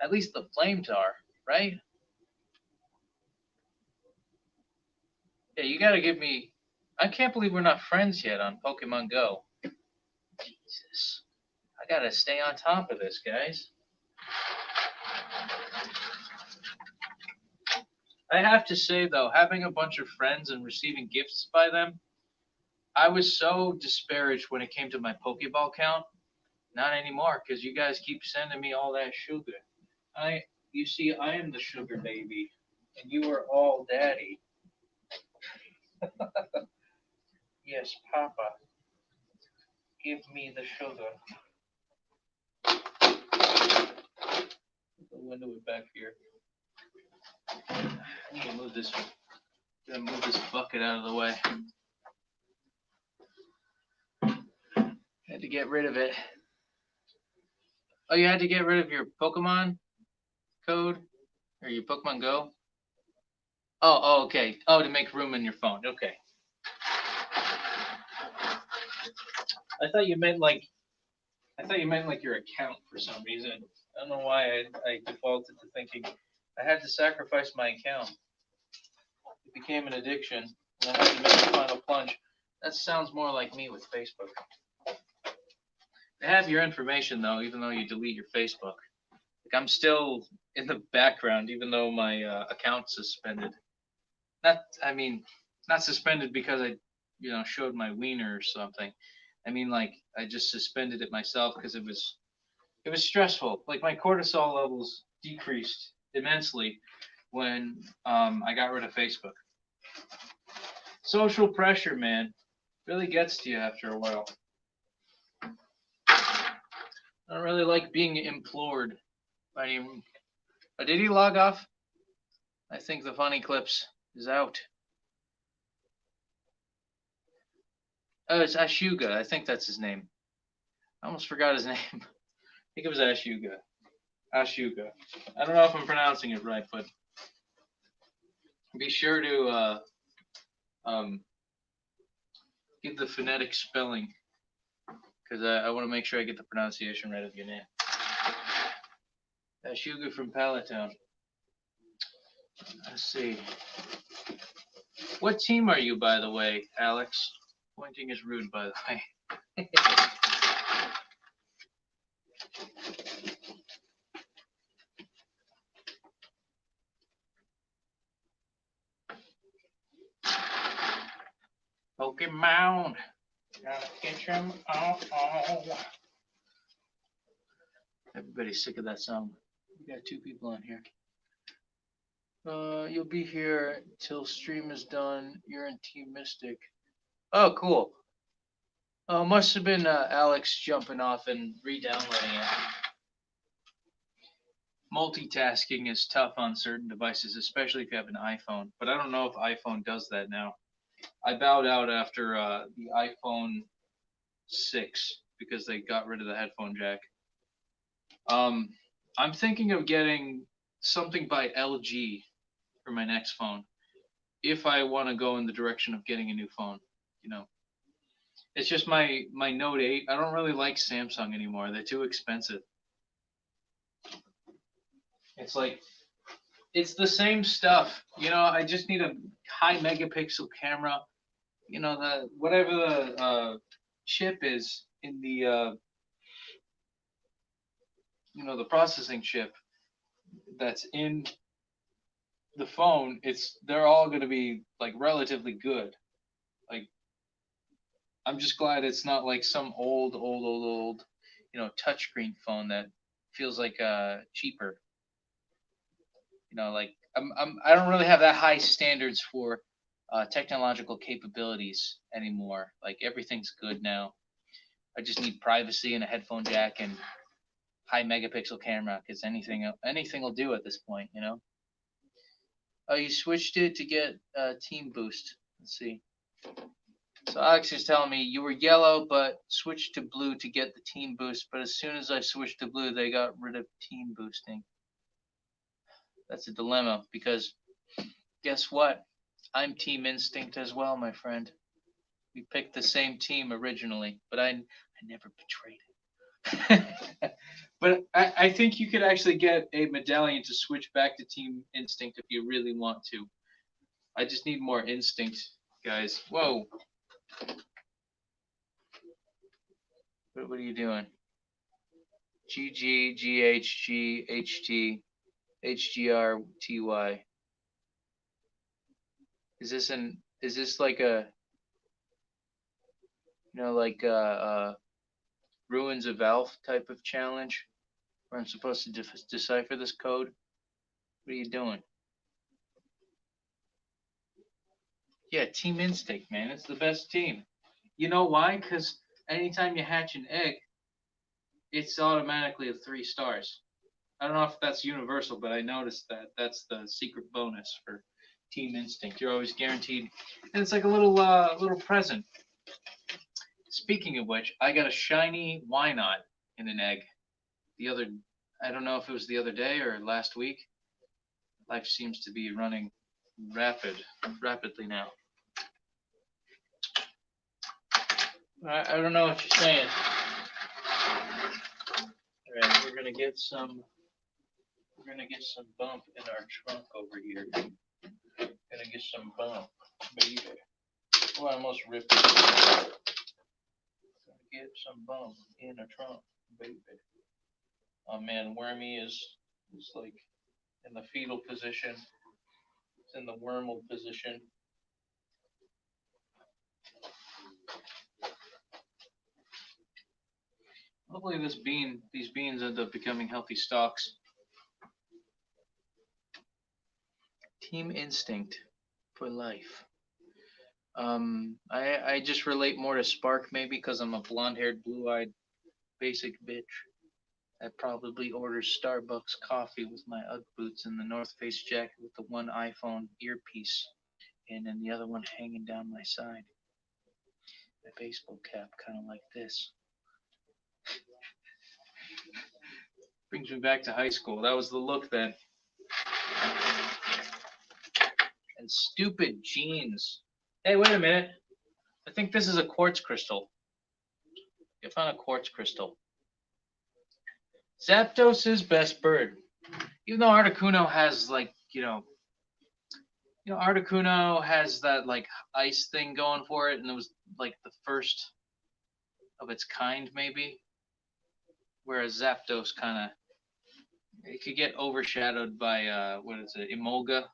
At least the flames are, right? Yeah, you gotta give me. I can't believe we're not friends yet on Pokemon Go. Jesus, I gotta stay on top of this, guys. I have to say though, having a bunch of friends and receiving gifts by them, I was so disparaged when it came to my Pokeball count. Not anymore, because you guys keep sending me all that sugar. You see, I am the sugar baby, and you are all daddy. Yes, Papa, give me the sugar. Put the window back here. I need to move this. Gotta move this bucket out of the way. Had to get rid of it. Oh, you had to get rid of your Pokemon code or your Pokemon Go? Oh, okay. Oh, to make room in your phone. Okay. I thought you meant like your account for some reason. I don't know why I defaulted to thinking I had to sacrifice my account. It became an addiction, and I had to make the final plunge. That sounds more like me with Facebook. They have your information though, even though you delete your Facebook. Like I'm still in the background, even though my account's suspended. I mean, not suspended because I showed my wiener or something. I mean, like I just suspended it myself because it was stressful. Like my cortisol levels decreased immensely when I got rid of Facebook. Social pressure, man, really gets to you after a while. I don't really like being implored by any. Did he log off? I think the funny clips is out. Oh, it's Ashuga. I think that's his name. I almost forgot his name. I think it was Ashuga. Ashuga. I don't know if I'm pronouncing it right, but be sure to um, give the phonetic spelling because I want to make sure I get the pronunciation right of your name. Ashuga from Palatown. Let's see. What team are you, by the way, Alex? Pointing is rude, by the way. Pokemon. Gotta catch 'em all. Everybody's sick of that song. We got two people on here. You'll be here till stream is done. You're in Team Mystic. Oh, cool. Oh, must have been Alex jumping off and re-downloading it. Multitasking is tough on certain devices, especially if you have an iPhone. But I don't know if iPhone does that now. I bowed out after the iPhone 6 because they got rid of the headphone jack. I'm thinking of getting something by LG for my next phone if I want to go in the direction of getting a new phone. You know, it's just my Note 8. I don't really like Samsung anymore. They're too expensive. It's like it's the same stuff. I just need a high megapixel camera. The whatever the chip is in the processing chip that's in the phone. They're all going to be like relatively good. Like I'm just glad it's not like some old touchscreen phone that feels like cheaper. Like I don't really have that high standards for technological capabilities anymore. Like everything's good now. I just need privacy and a headphone jack and high megapixel camera because anything will do at this point. Oh, you switched it to get team boost. Let's see. So Alex is telling me you were yellow, but switched to blue to get the team boost. But as soon as I switched to blue, they got rid of team boosting. That's a dilemma because guess what? I'm Team Instinct as well, my friend. We picked the same team originally, but I never betrayed it. But I think you could actually get a medallion to switch back to Team Instinct if you really want to. I just need more instinct, guys. Whoa. What are you doing? GG, GH, GHT, HGRTY. Is this like a, like Ruins of Alf type of challenge where I'm supposed to decipher this code? What are you doing? Yeah, Team Instinct, man. It's the best team. You know why? Because anytime you hatch an egg, it's automatically a 3 stars. I don't know if that's universal, but I noticed that that's the secret bonus for Team Instinct. You're always guaranteed, and it's like a little present. Speaking of which, I got a shiny why not in an egg. I don't know if it was the other day or last week. Life seems to be running rapidly now. I don't know what you're saying. All right, we're gonna get some bump in our trunk over here. Gonna get some bump, baby. Oh, I almost ripped it. Gonna get some bump in a trunk, baby. Oh man, Wormy is like in the fetal position. It's in the wormal position. Hopefully these beans end up becoming healthy stalks. Team Instinct for life. I just relate more to Spark maybe because I'm a blonde-haired, blue-eyed, basic bitch that probably orders Starbucks coffee with my UGG boots and the North Face jacket with the one iPhone earpiece and then the other one hanging down my side. My baseball cap kind of like this. Brings me back to high school. That was the look then. And stupid jeans. Hey, wait a minute. I think this is a quartz crystal. I found a quartz crystal. Zapdos' best bird. Even though Articuno has like, Articuno has that like ice thing going for it, and it was like the first of its kind maybe. Whereas Zapdos kind of it could get overshadowed by what is it, Emolga.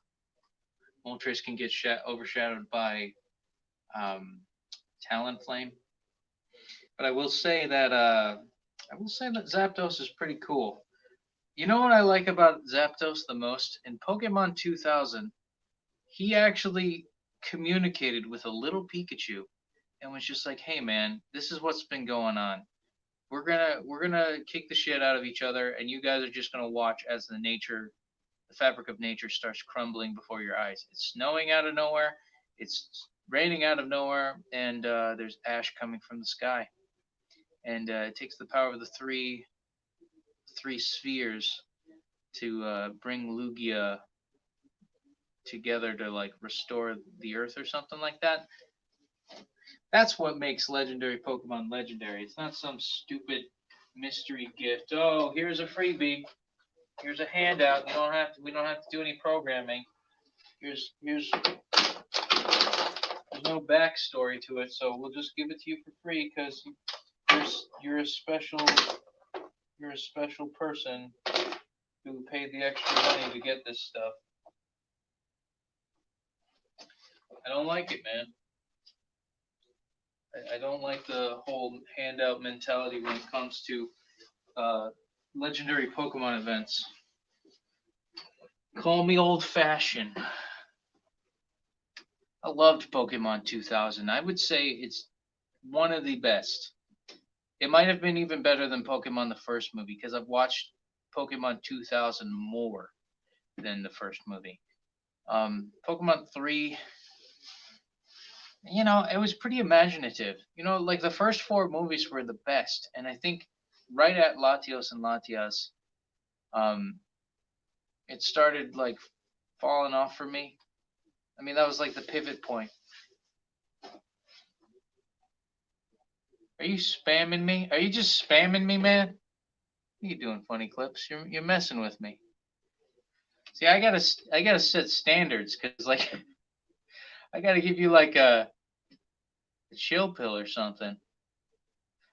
Moltres can get overshadowed by Talonflame. But I will say that Zapdos is pretty cool. You know what I like about Zapdos the most? In Pokemon 2000, he actually communicated with a little Pikachu and was just like, "Hey man, this is what's been going on. We're gonna kick the shit out of each other, and you guys are just gonna watch as the fabric of nature starts crumbling before your eyes. It's snowing out of nowhere, it's raining out of nowhere, and there's ash coming from the sky. And it takes the power of the three spheres to bring Lugia together to like restore the Earth or something like that. That's what makes legendary Pokemon legendary. It's not some stupid mystery gift. Oh, here's a freebie. Here's a handout. We don't have to do any programming. There's no backstory to it, so we'll just give it to you for free because you're a special person who paid the extra money to get this stuff. I don't like it, man. I don't like the whole handout mentality when it comes to legendary Pokemon events. Call me old-fashioned. I loved Pokemon 2000. I would say it's one of the best. It might have been even better than Pokemon the first movie because I've watched Pokemon 2000 more than the first movie. Pokemon 3, you know, it was pretty imaginative. You know, like the first four movies were the best, and I think right at Latios and Latias, um, it started like falling off for me. I mean, that was like the pivot point. Are you spamming me? Are you just spamming me, man? What are you doing, funny clips? You're messing with me. See, I gotta set standards because like I gotta give you like a chill pill or something.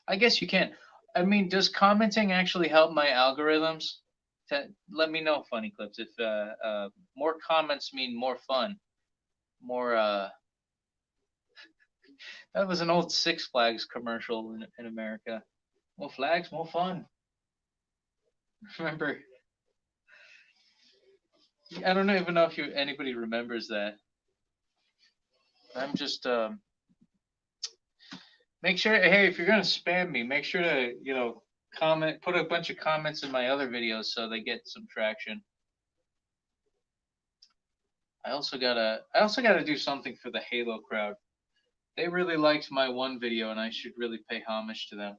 I guess you can. I mean, does commenting actually help my algorithms? Let me know, funny clips. If more comments mean more fun, more. That was an old Six Flags commercial in America. More flags, more fun. Remember? I don't even know if anybody remembers that. I'm just make sure. Hey, if you're gonna spam me, make sure to comment, put a bunch of comments in my other videos so they get some traction. I also gotta do something for the Halo crowd. They really liked my one video, and I should really pay homage to them.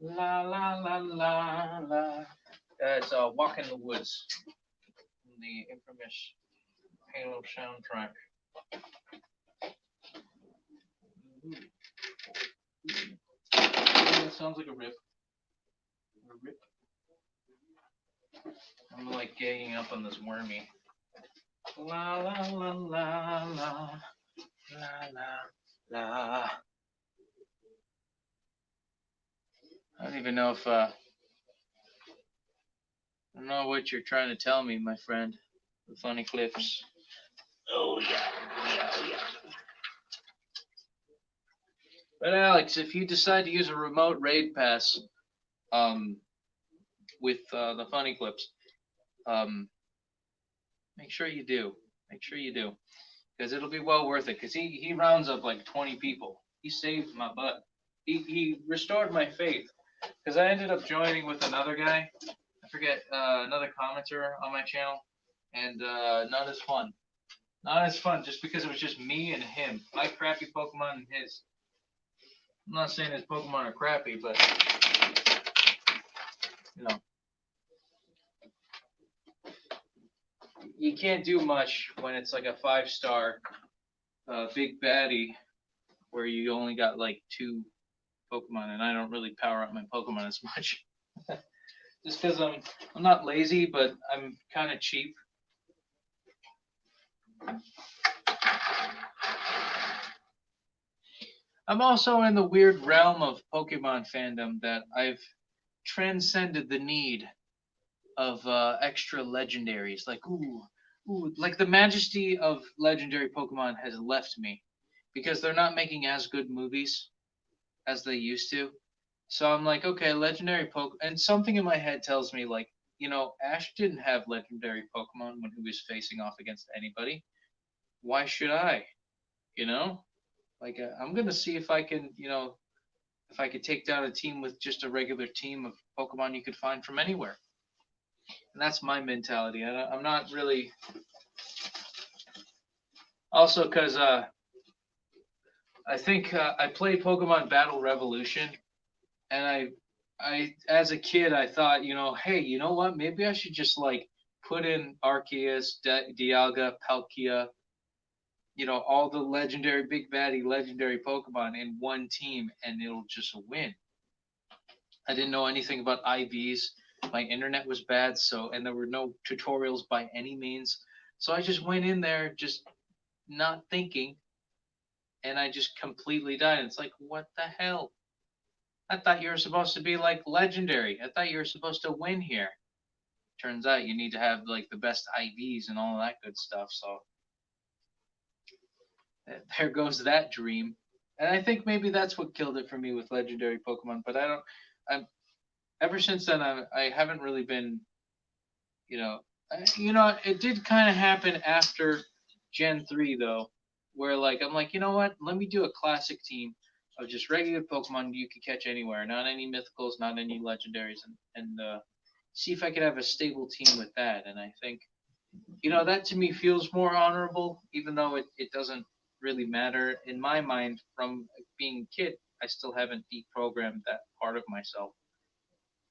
La la la la la. It's Walk in the Woods, the infamous Halo soundtrack. That sounds like a rip. A rip. I'm like gagging up on this wormy. La la la la la la la la. I don't even know if I don't know what you're trying to tell me, my friend. The funny clips. Oh yeah, oh yeah. But Alex, if you decide to use a remote raid pass, um, with the funny clips, um, make sure you do. Make sure you do, because it'll be well worth it. Because he rounds up like 20 people. He saved my butt. He restored my faith. Because I ended up joining with another guy. I forget another commenter on my channel, and not as fun. Not as fun, just because it was just me and him. My crappy Pokemon and his. I'm not saying his Pokemon are crappy, but you know, you can't do much when it's like a 5-star big baddie where you only got like 2 Pokemon, and I don't really power up my Pokemon as much. Just because I'm not lazy, but I'm kind of cheap. I'm also in the weird realm of Pokemon fandom that I've transcended the need of extra legendaries. Like, like the majesty of legendary Pokemon has left me because they're not making as good movies as they used to. So I'm like, okay, legendary Pokemon. And something in my head tells me, like, Ash didn't have legendary Pokemon when he was facing off against anybody. Why should I? You know? Like, I'm going to see if I can, if I could take down a team with just a regular team of Pokemon you could find from anywhere. And that's my mentality. I'm not really. Also, because I think I played Pokemon Battle Revolution, and as a kid, I thought, hey, you know what? Maybe I should just like put in Arceus, Dialga, Palkia, all the legendary big baddie legendary Pokemon in one team, and it'll just win. I didn't know anything about IVs. My internet was bad, and there were no tutorials by any means. So I just went in there just not thinking, and I just completely died. It's like, what the hell? I thought you were supposed to be like legendary. I thought you were supposed to win here. Turns out you need to have like the best IVs and all that good stuff. So there goes that dream. And I think maybe that's what killed it for me with legendary Pokemon. But I don't. I'm ever since then. I haven't really been. You know. It did kind of happen after Gen 3 though, where like I'm like, you know what? Let me do a classic team of just regular Pokemon you could catch anywhere, not any mythicals, not any legendaries, and see if I could have a stable team with that. And I think, that to me feels more honorable, even though it doesn't really matter in my mind from being a kid. I still haven't deprogrammed that part of myself.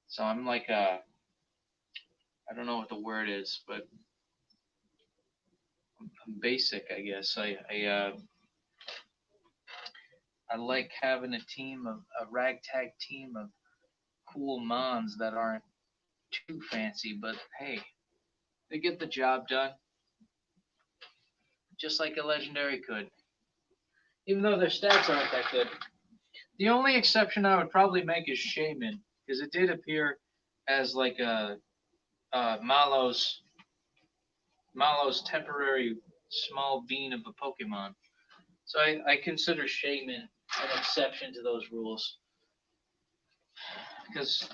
So I'm like, I don't know what the word is, but I'm basic, I guess. I like having a ragtag team of cool mons that aren't too fancy, but hey, they get the job done just like a legendary could, even though their stats aren't that good. The only exception I would probably make is Shaman, because it did appear as like a Malo's temporary small bean of a Pokemon. So I consider Shaman an exception to those rules, because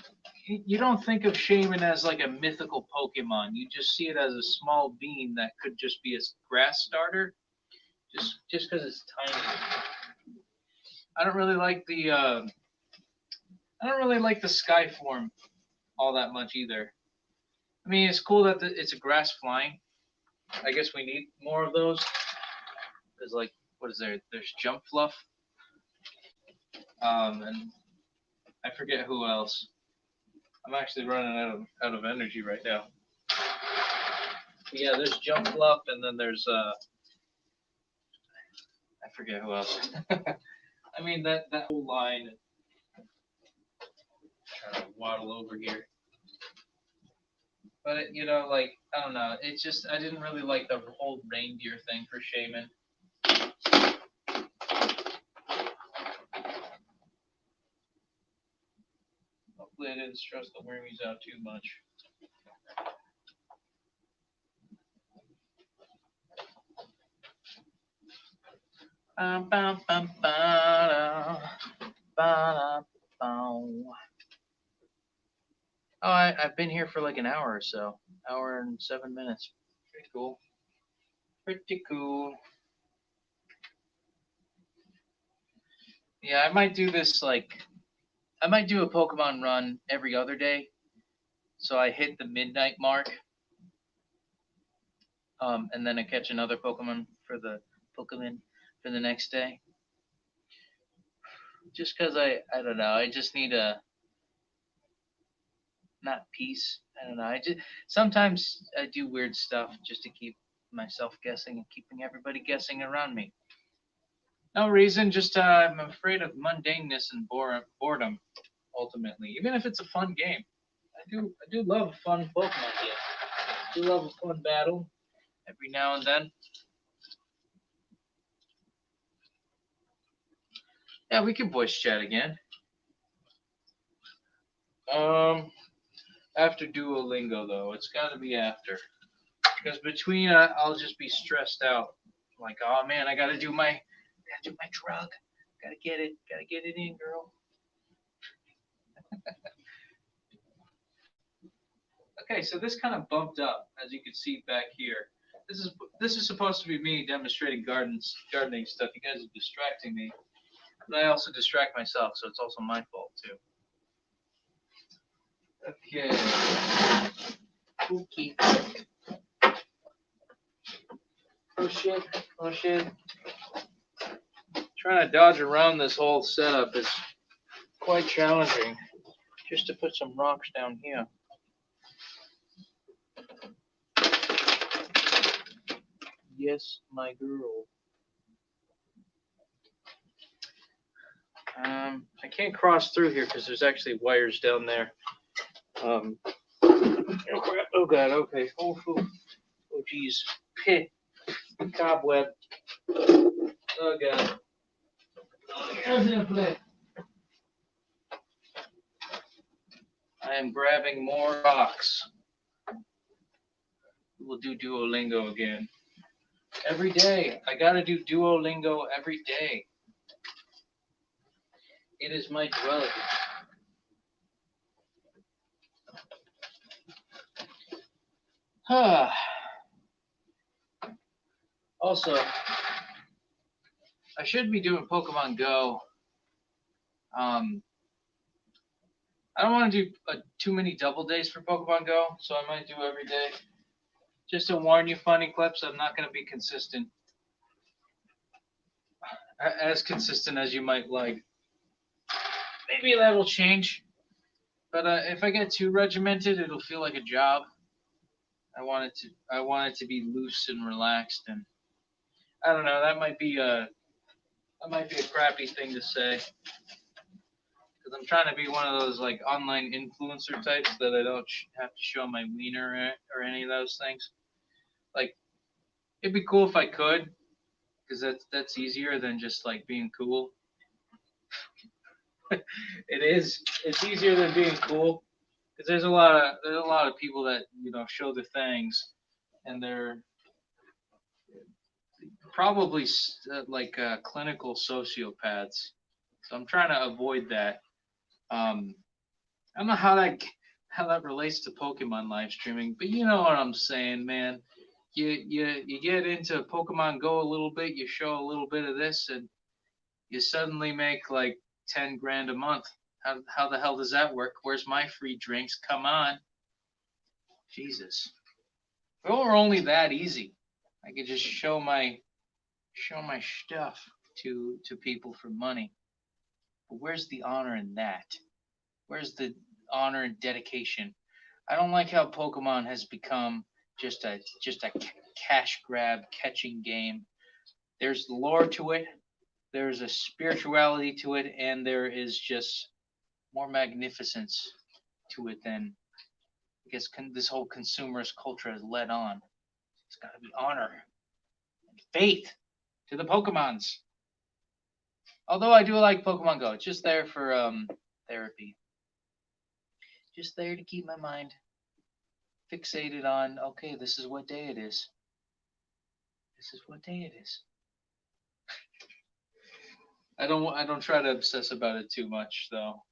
you don't think of Shaman as like a mythical Pokemon. You just see it as a small bean that could just be a grass starter, just because it's tiny. I don't really like the Sky form all that much either. I mean, it's cool that it's a grass flying. I guess we need more of those. There's like, what is there? There's Jump Fluff, and I forget who else. I'm actually running out of energy right now. But yeah, there's Jump Fluff, and then there's I forget who else. I mean that whole line. I'm trying to waddle over here. But like, I don't know. It's just I didn't really like the whole reindeer thing for Shaman. Hopefully, I didn't stress the wormies out too much. Oh, I've been here for like an hour or so. Hour and 7 minutes. Pretty cool. Pretty cool. Yeah, I might do this I might do a Pokemon run every other day. So I hit the midnight mark. And then I catch another Pokemon for the next day. Just because I don't know, I just need a not peace. I don't know. I just sometimes I do weird stuff just to keep myself guessing and keeping everybody guessing around me. No reason, just I'm afraid of mundaneness and boredom. Ultimately, even if it's a fun game, I do love a fun Pokemon game. I do love a fun battle every now and then. Yeah, we can voice chat again. After Duolingo though, it's got to be after. Because between I'll just be stressed out. Like, oh man, I gotta do my drug. Gotta get it in, girl. Okay, so this kind of bumped up, as you can see back here. This is supposed to be me demonstrating gardening stuff. You guys are distracting me, but I also distract myself, so it's also my fault too. Okay. Okay. Oh shit. Oh shit. Trying to dodge around this whole setup is quite challenging. Just to put some rocks down here. Yes, my girl. I can't cross through here because there's actually wires down there. Oh crap! Oh god! Okay. Oh geez. Pit. Cobweb. Oh god. I am grabbing more rocks. We'll do Duolingo again. Every day. I gotta do Duolingo every day. It is my drug. Also, I should be doing Pokemon Go Um, I don't want to do too many double days for Pokemon Go, so I might do every day. Just to warn you, funny clips, I'm not going to be consistent, as consistent as you might like. Maybe that will change, but if I get too regimented, it'll feel like a job. I want it to be loose and relaxed, and I don't know. That might be a crappy thing to say because I'm trying to be one of those like online influencer types that I don't have to show my wiener or any of those things. Like it'd be cool if I could, because that's easier than just like being cool. It is. It's easier than being cool because there's a lot of people that show their things, and they're probably like clinical sociopaths. So I'm trying to avoid that. I don't know how that relates to Pokemon live streaming, but you know what I'm saying, man. You get into Pokemon Go a little bit, you show a little bit of this, and you suddenly make like 10 grand a month. How the hell does that work? Where's my free drinks? Come on, Jesus. If it were only that easy, I could just show my stuff to people for money. But where's the honor in that? Where's the honor and dedication? I don't like how Pokemon has become just a cash grab catching game. There's lore to it, there's a spirituality to it, and there is just more magnificence to it than I guess this whole consumerist culture has led on. It's got to be honor and faith to the Pokemons. Although I do like Pokemon Go, it's just there for therapy. Just there to keep my mind fixated on, okay, this is what day it is. This is what day it is. I don't try to obsess about it too much though.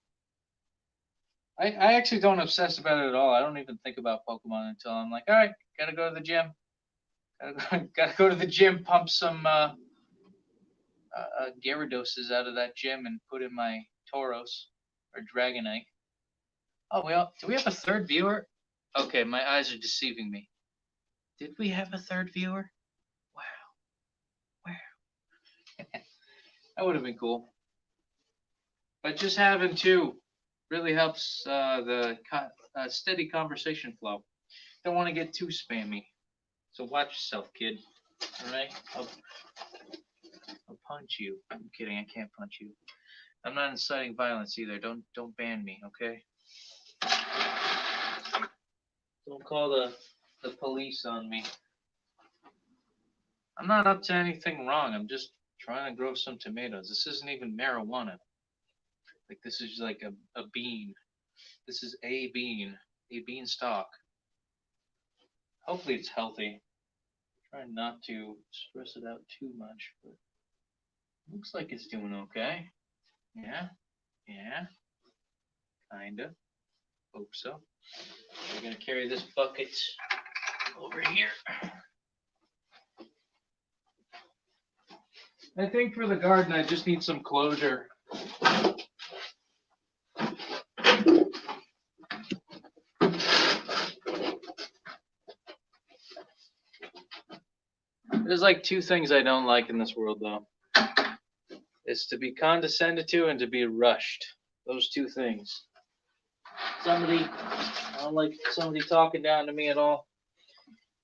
I actually don't obsess about it at all. I don't even think about Pokemon until I'm like, all right, gotta go to the gym. Gotta go to the gym, pump some Gyarados out of that gym and put in my Tauros or Dragonite. Oh, do we have a third viewer? Okay, my eyes are deceiving me. Did we have a third viewer? Wow, wow. That would have been cool. But just having two really helps the steady conversation flow. Don't want to get too spammy. So watch yourself, kid. All right? I'll punch you. I'm kidding. I can't punch you. I'm not inciting violence either. Don't ban me, okay? Don't call the police on me. I'm not up to anything wrong. I'm just trying to grow some tomatoes. This isn't even marijuana. Like this is like a bean. This is a bean stalk. Hopefully it's healthy. Try not to stress it out too much, but looks like it's doing okay. Yeah, yeah, kinda. Hope so. We're gonna carry this bucket over here. I think for the garden, I just need some closure. There's like two things I don't like in this world, though. It's to be condescended to and to be rushed. Those two things. I don't like somebody talking down to me at all.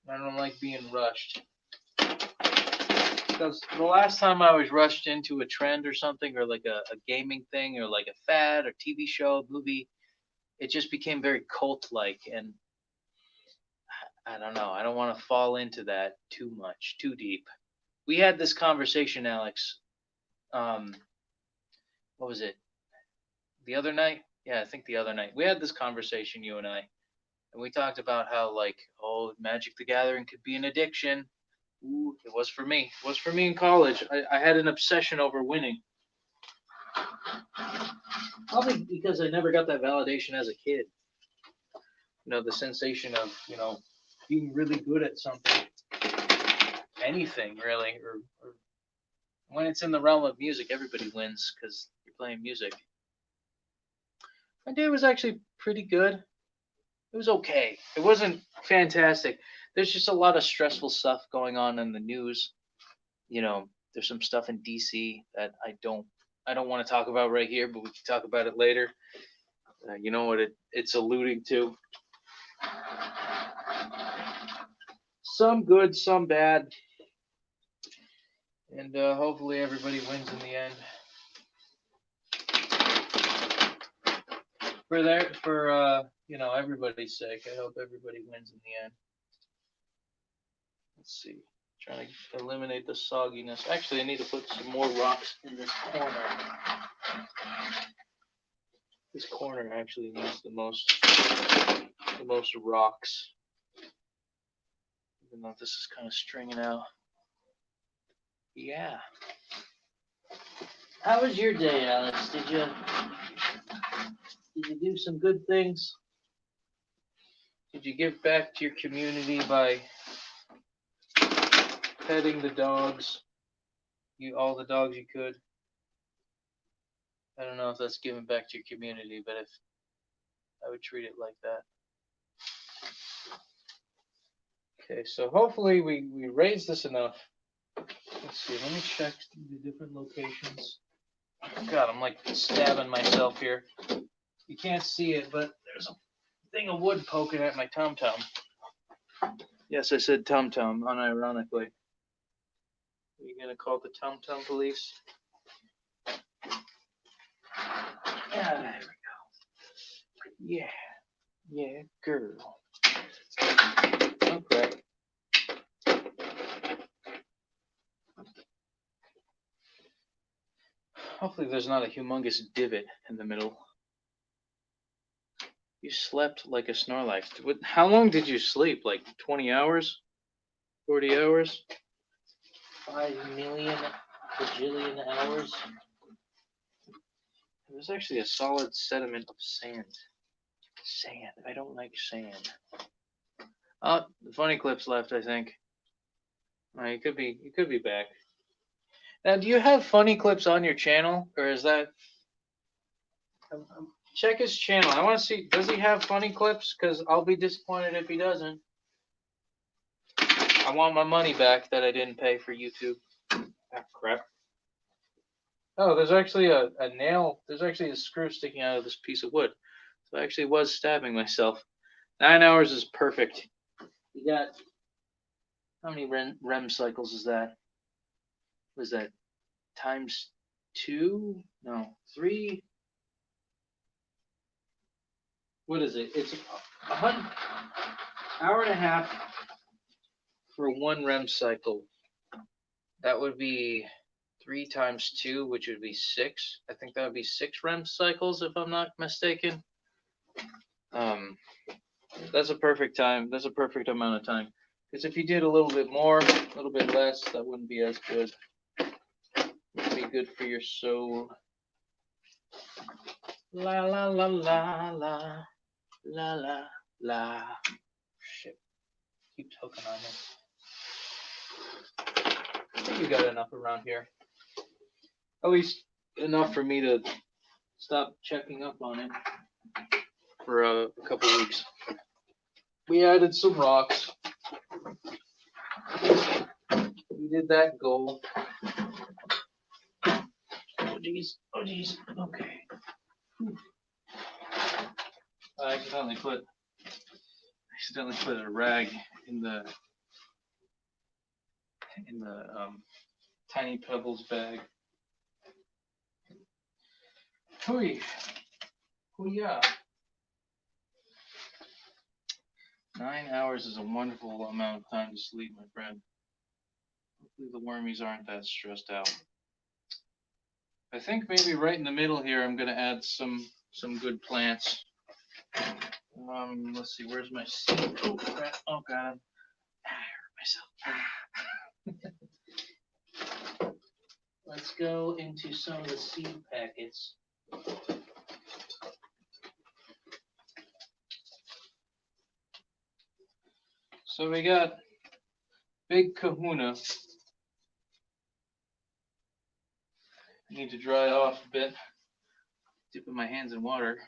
I don't like being rushed. Because the last time I was rushed into a trend or something, or like a gaming thing, or like a fad, or TV show, movie, it just became very cult-like, and I don't know. I don't want to fall into that too much, too deep. We had this conversation, Alex. What was it? The other night? Yeah, I think the other night. We had this conversation, you and I, and we talked about how like, oh, Magic the Gathering could be an addiction. Ooh, it was for me. It was for me in college. I had an obsession over winning. Probably because I never got that validation as a kid. The sensation of, being really good at something. Anything, really. Or when it's in the realm of music, everybody wins because you're playing music. My day was actually pretty good. It was okay. It wasn't fantastic. There's just a lot of stressful stuff going on in the news. You know, there's some stuff in DC that I don't want to talk about right here, but we can talk about it later. You know what it's alluding to. Some good, some bad, and hopefully everybody wins in the end. For everybody's sake, I hope everybody wins in the end. Let's see. Trying to eliminate the sogginess. Actually, I need to put some more rocks in this corner. This corner actually needs the most rocks. Even though this is kind of stringing out. Yeah. How was your day, Alex? Did you do some good things? Did you give back to your community by petting the dogs? All the dogs you could? I don't know if that's giving back to your community, but if I would treat it like that. Okay, so hopefully we raised this enough. Let's see, let me check the different locations. God, I'm like stabbing myself here. You can't see it, but there's a thing of wood poking at my tum-tum. Yes, I said tum-tum, unironically. Are you gonna call the tum-tum police? Yeah, there we go. Yeah, girl. Oh, crap. Hopefully there's not a humongous divot in the middle. You slept like a Snorlax. How long did you sleep? Like 20 hours? 40 hours? 5 million bajillion hours? There's actually a solid sediment of sand. Sand. I don't like sand. Oh, the funny clip's left, I think. You could be back. Now, do you have funny clips on your channel, or is that? Check his channel. I want to see. Does he have funny clips? Because I'll be disappointed if he doesn't. I want my money back that I didn't pay for YouTube. Ah, crap. Oh, there's actually a nail. There's actually a screw sticking out of this piece of wood. So I actually was stabbing myself. 9 hours is perfect. You got, how many REM cycles is that? Was that times 2? No, 3? What is it? It's 100 hour and a half for 1 REM cycle. That would be 3 times 2, which would be 6. I think that would be 6 REM cycles, if I'm not mistaken. That's a perfect time. That's a perfect amount of time. Because if you did a little bit more, a little bit less, that wouldn't be as good. It would be good for your soul. La la la la la la la la. Shit. Keeps hooking on me. I think you got enough around here. At least enough for me to stop checking up on it for a couple weeks. We added some rocks. We did that goal. Oh geez. Oh geez. Okay. I accidentally put a rag in the Tiny Pebbles bag. Hooey. Hoo-yah. 9 hours is a wonderful amount of time to sleep, my friend. Hopefully the wormies aren't that stressed out. I think maybe right in the middle here I'm gonna add some good plants. Let's see, where's my seed? Oh crap! Oh god, I hurt myself. Let's go into some of the seed packets. So we got Big Kahuna. I need to dry off a bit. Dipping my hands in water.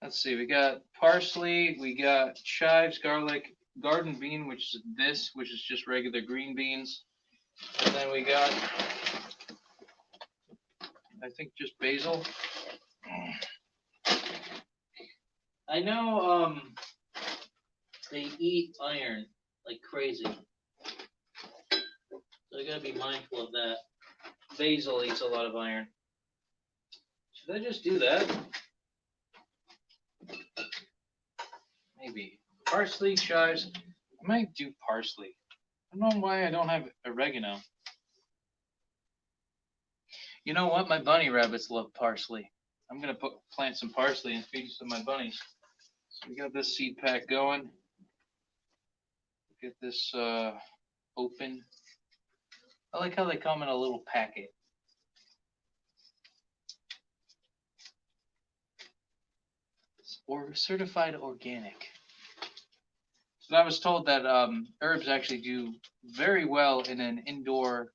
Let's see, we got parsley, we got chives, garlic, garden bean, which is just regular green beans. And then we got, I think, just basil. I know they eat iron like crazy. So I gotta be mindful of that. Basil eats a lot of iron. Should I just do that? Maybe. Parsley, chives. I might do parsley. I don't know why I don't have oregano. You know what? My bunny rabbits love parsley. I'm gonna plant some parsley and feed some of my bunnies. So we got this seed pack going. Get this open. I like how they come in a little packet. Or certified organic. So I was told that herbs actually do very well in an indoor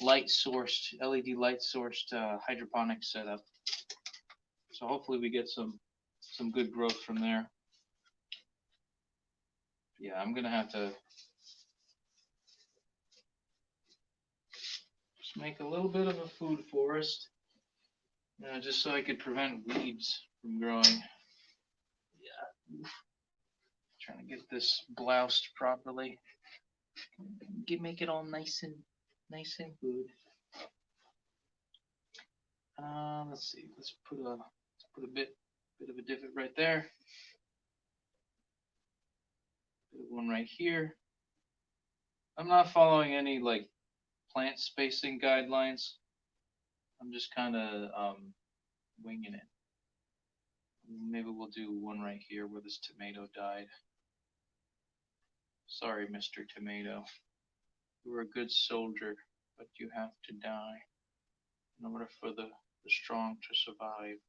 light sourced, LED light sourced hydroponic setup. So hopefully we get some good growth from there. Yeah, I'm gonna have to just make a little bit of a food forest, just so I could prevent weeds from growing. Yeah, trying to get this bloused properly. Make it all nice and good. Let's see. Let's put a bit of a divot right there. Bit of one right here. I'm not following any like plant spacing guidelines. I'm just kind of winging it. Maybe we'll do one right here where this tomato died. Sorry, Mr. Tomato. You were a good soldier, but you have to die in order for the strong to survive.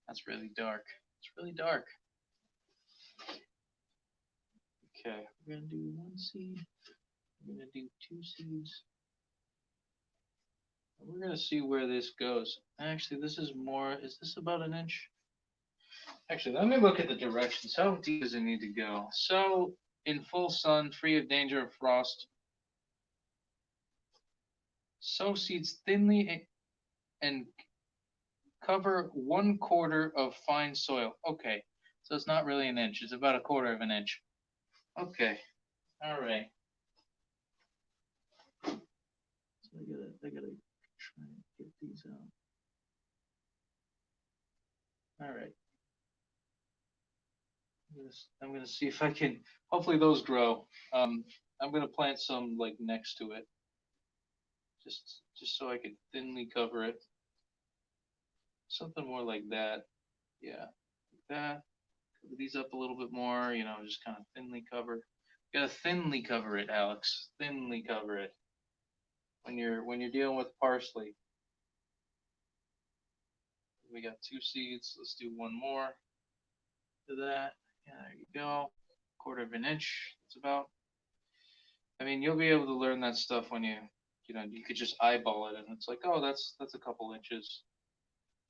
That's really dark. It's really dark. Okay, we're gonna do one seed. We're gonna do two seeds. And we're gonna see where this goes. Actually, this is more. Is this about an inch? Actually, let me look at the directions. How deep does it need to go? So, in full sun, free of danger of frost. Sow seeds thinly and cover 1/4 of fine soil. Okay, so it's not really an inch. It's about 1/4 of an inch. Okay, all right. So I gotta try and get these out. All right. I'm gonna see if I can. Hopefully those grow. I'm gonna plant some like next to it, just so I could thinly cover it. Something more like that. Yeah, like that. Cover these up a little bit more. Just kind of thinly cover. Gotta thinly cover it, Alex. Thinly cover it. When you're dealing with parsley. We got two seeds. Let's do one more to that. Yeah, there you go. 1/4 of an inch. It's about. I mean, you'll be able to learn that stuff when you could just eyeball it, and it's like, oh, that's a couple inches.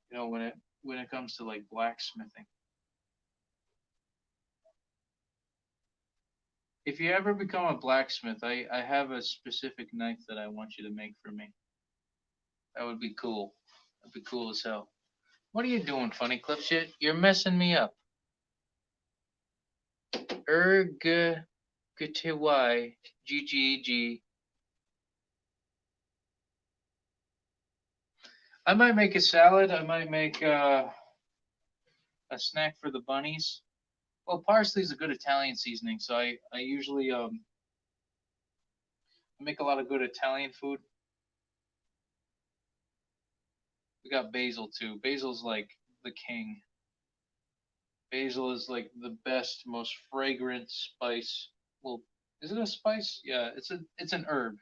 When it comes to like blacksmithing. If you ever become a blacksmith, I have a specific knife that I want you to make for me. That would be cool. That'd be cool as hell. What are you doing, funny clips? You're messing me up. Erg GGG. I might make a salad. I might make a snack for the bunnies. Well, parsley is a good Italian seasoning, so I usually make a lot of good Italian food. We got basil too. Basil's like the king. Basil is like the best, most fragrant spice. Well, is it a spice? Yeah, it's an herb.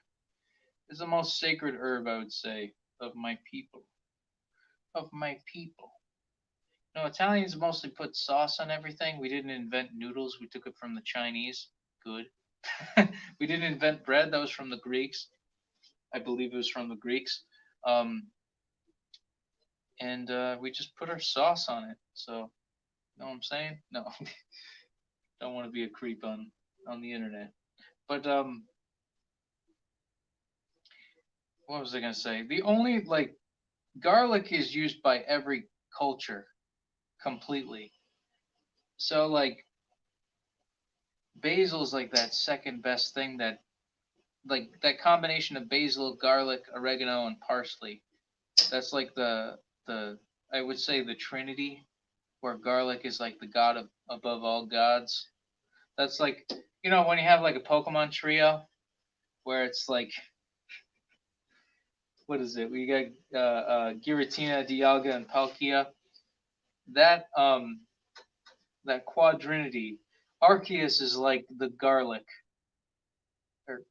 It's the most sacred herb, I would say, of my people. Of my people. No, Italians mostly put sauce on everything. We didn't invent noodles. We took it from the Chinese. Good. We didn't invent bread. That was from the Greeks. I believe it was from the Greeks. And we just put our sauce on it. So Know what I'm saying? No, don't want to be a creep on the internet. But what was I gonna say? The only like garlic is used by every culture completely. So like basil's like that second best thing that like that combination of basil, garlic, oregano, and parsley. That's like the I would say the trinity where garlic is like the god of above all gods. That's like when you have like a Pokemon trio where it's like what is it? We got Giratina, Dialga, and Palkia. That that quadrinity. Arceus is like the garlic,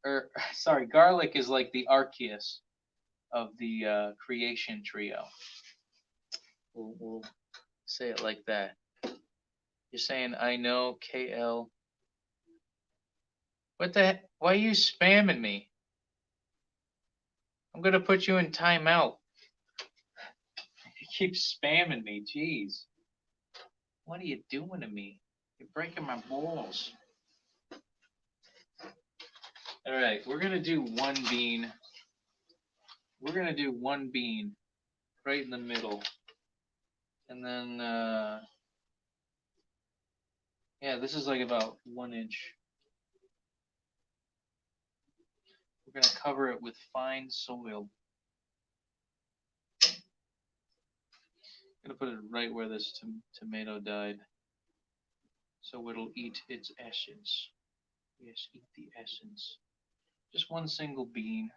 or sorry, garlic is like the Arceus of the creation trio. We'll say it like that. You're saying I know KL. What the heck? Why are you spamming me? I'm gonna put you in timeout. You keep spamming me. Jeez. What are you doing to me? You're breaking my balls. Alright, we're gonna do one bean. We're gonna do one bean right in the middle. And then yeah, this is like about 1 inch. We're gonna cover it with fine soil. I'm gonna put it right where this tomato died. So it'll eat its essence. Yes, eat the essence. Just one single bean.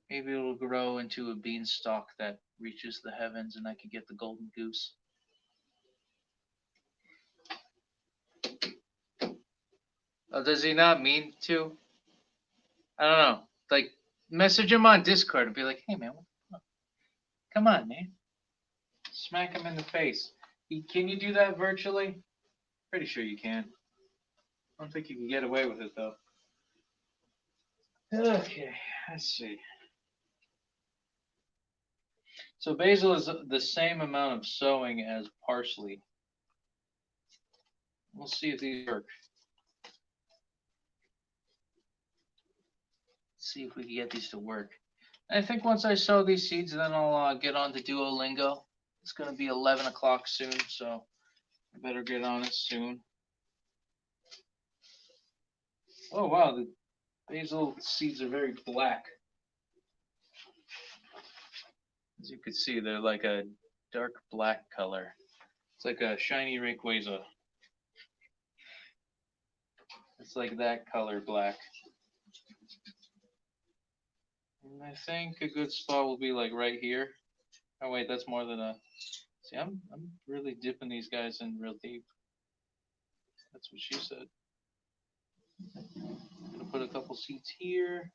Maybe it'll grow into a beanstalk that reaches the heavens and I could get the golden goose. Oh, does he not mean to? I don't know. Like, message him on Discord and be like, hey, man, come on, man. Smack him in the face. Can you do that virtually? Pretty sure you can. I don't think you can get away with it, though. Okay, let's see. So basil is the same amount of sowing as parsley. We'll see if these work. See if we can get these to work. I think once I sow these seeds, then I'll get on to Duolingo. It's going to be 11 o'clock soon, so I better get on it soon. Oh, wow, the basil seeds are very black. As you can see, they're like a dark black color. It's like a shiny Rayquaza. It's like that color black. And I think a good spot will be like right here. Oh wait, that's more than a. See, I'm really dipping these guys in real deep. That's what she said. I'm gonna put a couple seeds here.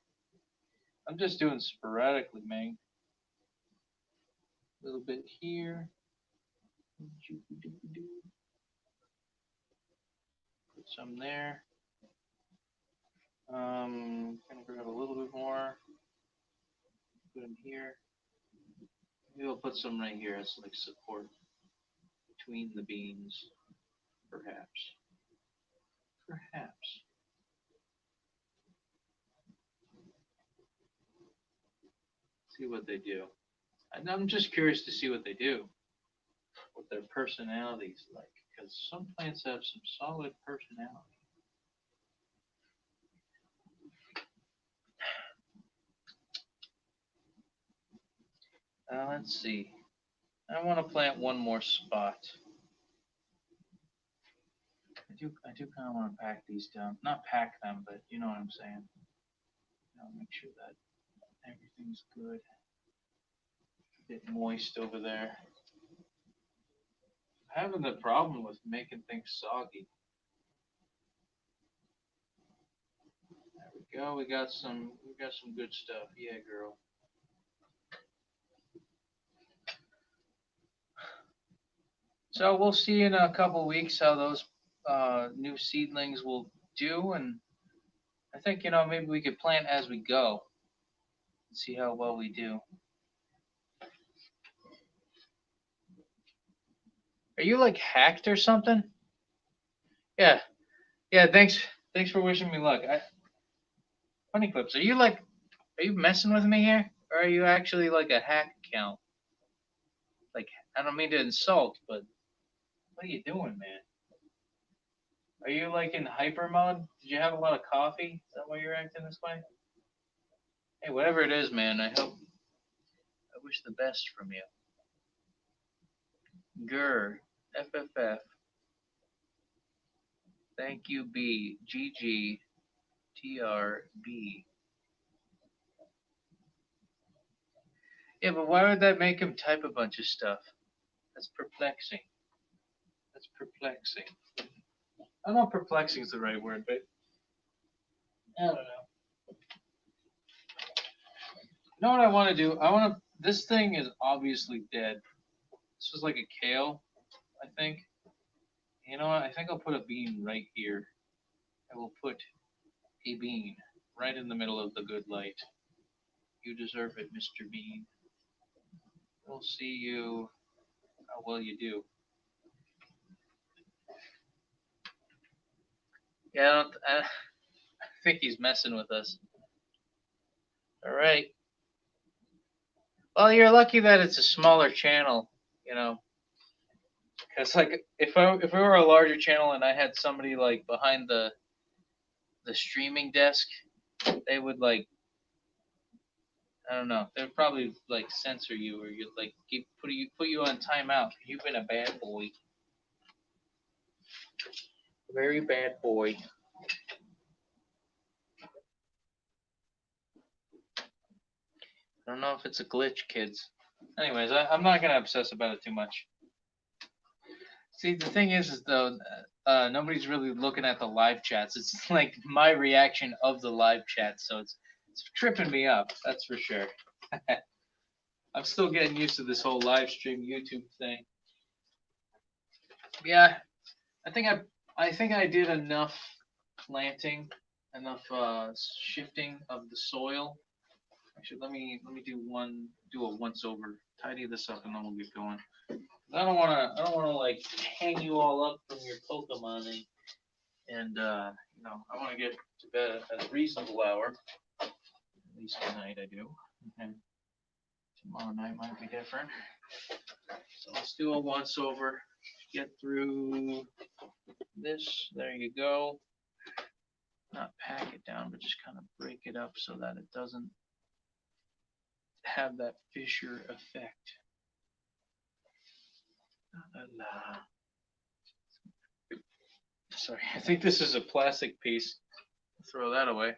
I'm just doing sporadically, man. A little bit here. Put some there. Gonna grab a little bit more. Put them here. Maybe I'll put some right here as like support between the beans, perhaps. Perhaps. See what they do. And I'm just curious to see what they do, what their personality's like, because some plants have some solid personality. Let's see. I want to plant one more spot. I do kind of want to pack these down. Not pack them, but you know what I'm saying. Make sure that everything's good. A bit moist over there. I'm having the problem with making things soggy. There we go. We got some good stuff. Yeah, girl. So we'll see in a couple weeks how those new seedlings will do, and I think maybe we could plant as we go and see how well we do. Are you like hacked or something? Yeah. Yeah, thanks for wishing me luck. Funny clips. Are you messing with me here? Or are you actually like a hack account? Like I don't mean to insult, but what are you doing, man? Are you like in hyper mode? Did you have a lot of coffee? Is that why you're acting this way? Hey, whatever it is, man, I wish the best from you. Grr, FFF, thank you B, GG, TRB. Yeah, but why would that make him type a bunch of stuff? That's perplexing. That's perplexing. I don't know if perplexing is the right word, but I don't know. You know what I want to do? I want to. This thing is obviously dead. This was like a kale, I think. You know what? I think I'll put a bean right here. I will put a bean right in the middle of the good light. You deserve it, Mr. Bean. We'll see you how well you do. Yeah, I think he's messing with us. All right. Well, you're lucky that it's a smaller channel, you know. Because like if it were a larger channel and I had somebody like behind the streaming desk, they would like I don't know. They'd probably like censor you or you like put you on timeout. You've been a bad boy, very bad boy. I don't know if it's a glitch, kids. Anyways, I'm not gonna obsess about it too much. See, the thing is though, nobody's really looking at the live chats. It's like my reaction of the live chat, so it's tripping me up. That's for sure. I'm still getting used to this whole live stream YouTube thing. Yeah, I think I did enough planting, enough shifting of the soil. Actually, let me do a once over, tidy this up, and then we'll get going. I don't wanna like hang you all up from your Pokemon and I want to get to bed at a reasonable hour. At least tonight I do. And tomorrow night might be different. So let's do a once over. Get through this. There you go. Not pack it down, but just kind of break it up so that it doesn't have that fissure effect. La, la. Sorry, I think this is a plastic piece. Throw that away.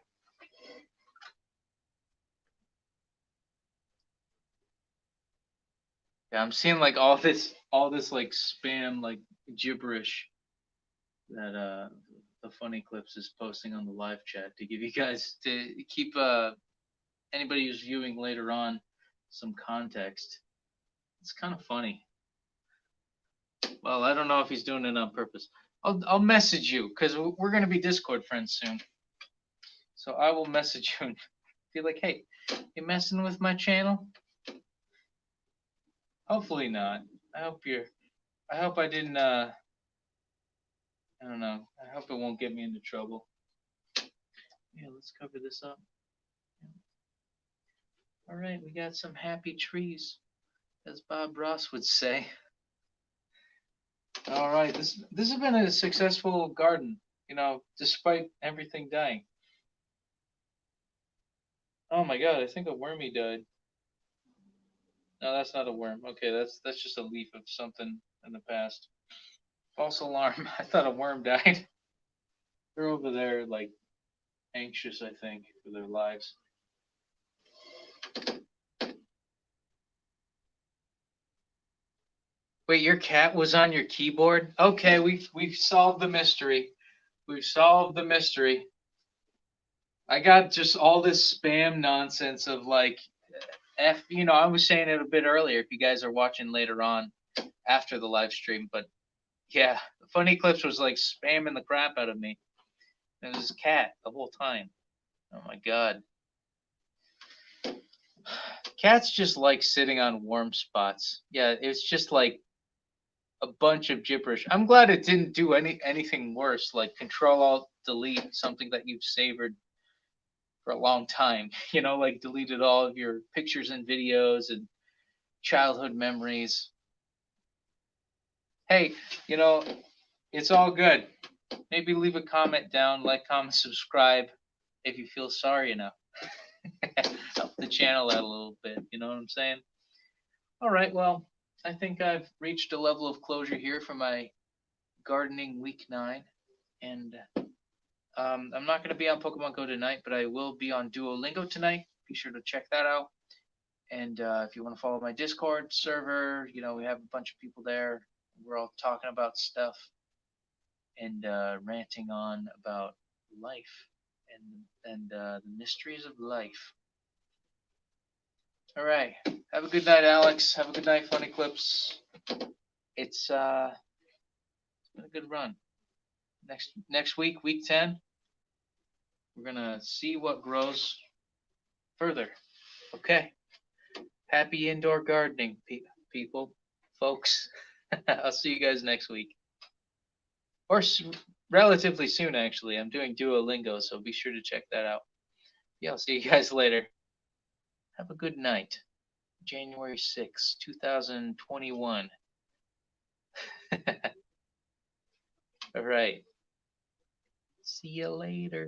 Yeah, I'm seeing like all this like spam, like gibberish that the funny clips is posting on the live chat to give you guys to keep anybody who's viewing later on some context. It's kind of funny. Well, I don't know if he's doing it on purpose. I'll message you because we're gonna be Discord friends soon. So I will message you and be like, hey, you messing with my channel? Hopefully not. I hope you're. I hope I didn't. I don't know. I hope it won't get me into trouble. Yeah, let's cover this up. All right, we got some happy trees, as Bob Ross would say. All right, this has been a successful garden, despite everything dying. Oh my God, I think a wormy died. No, that's not a worm. Okay, that's just a leaf of something in the past. False alarm. I thought a worm died. They're over there like anxious, I think, for their lives. Wait, your cat was on your keyboard? Okay, we've solved the mystery. We've solved the mystery. I got just all this spam nonsense of like I was saying it a bit earlier if you guys are watching later on after the live stream, but yeah, the funny clips was like spamming the crap out of me. And it was a cat the whole time. Oh my God. Cats just like sitting on warm spots. Yeah, it's just like a bunch of gibberish. I'm glad it didn't do anything worse, like Control Alt Delete something that you've savored for a long time. Like deleted all of your pictures and videos and childhood memories. Hey, you know, it's all good. Maybe leave a comment down, like, comment, subscribe if you feel sorry enough. Help the channel out a little bit, you know what I'm saying? All right, well, I think I've reached a level of closure here for my gardening week 9. And I'm not going to be on Pokemon Go tonight, but I will be on Duolingo tonight. Be sure to check that out. And if you want to follow my Discord server, we have a bunch of people there. We're all talking about stuff and ranting on about life and the mysteries of life. All right. Have a good night, Alex. Have a good night, Funny Clips. It's been a good run. Next week, week 10, we're gonna see what grows further. Okay. Happy indoor gardening, people, folks. I'll see you guys next week. Or relatively soon, actually. I'm doing Duolingo, so be sure to check that out. Yeah, I'll see you guys later. Have a good night. January 6th, 2021. All right. See you later.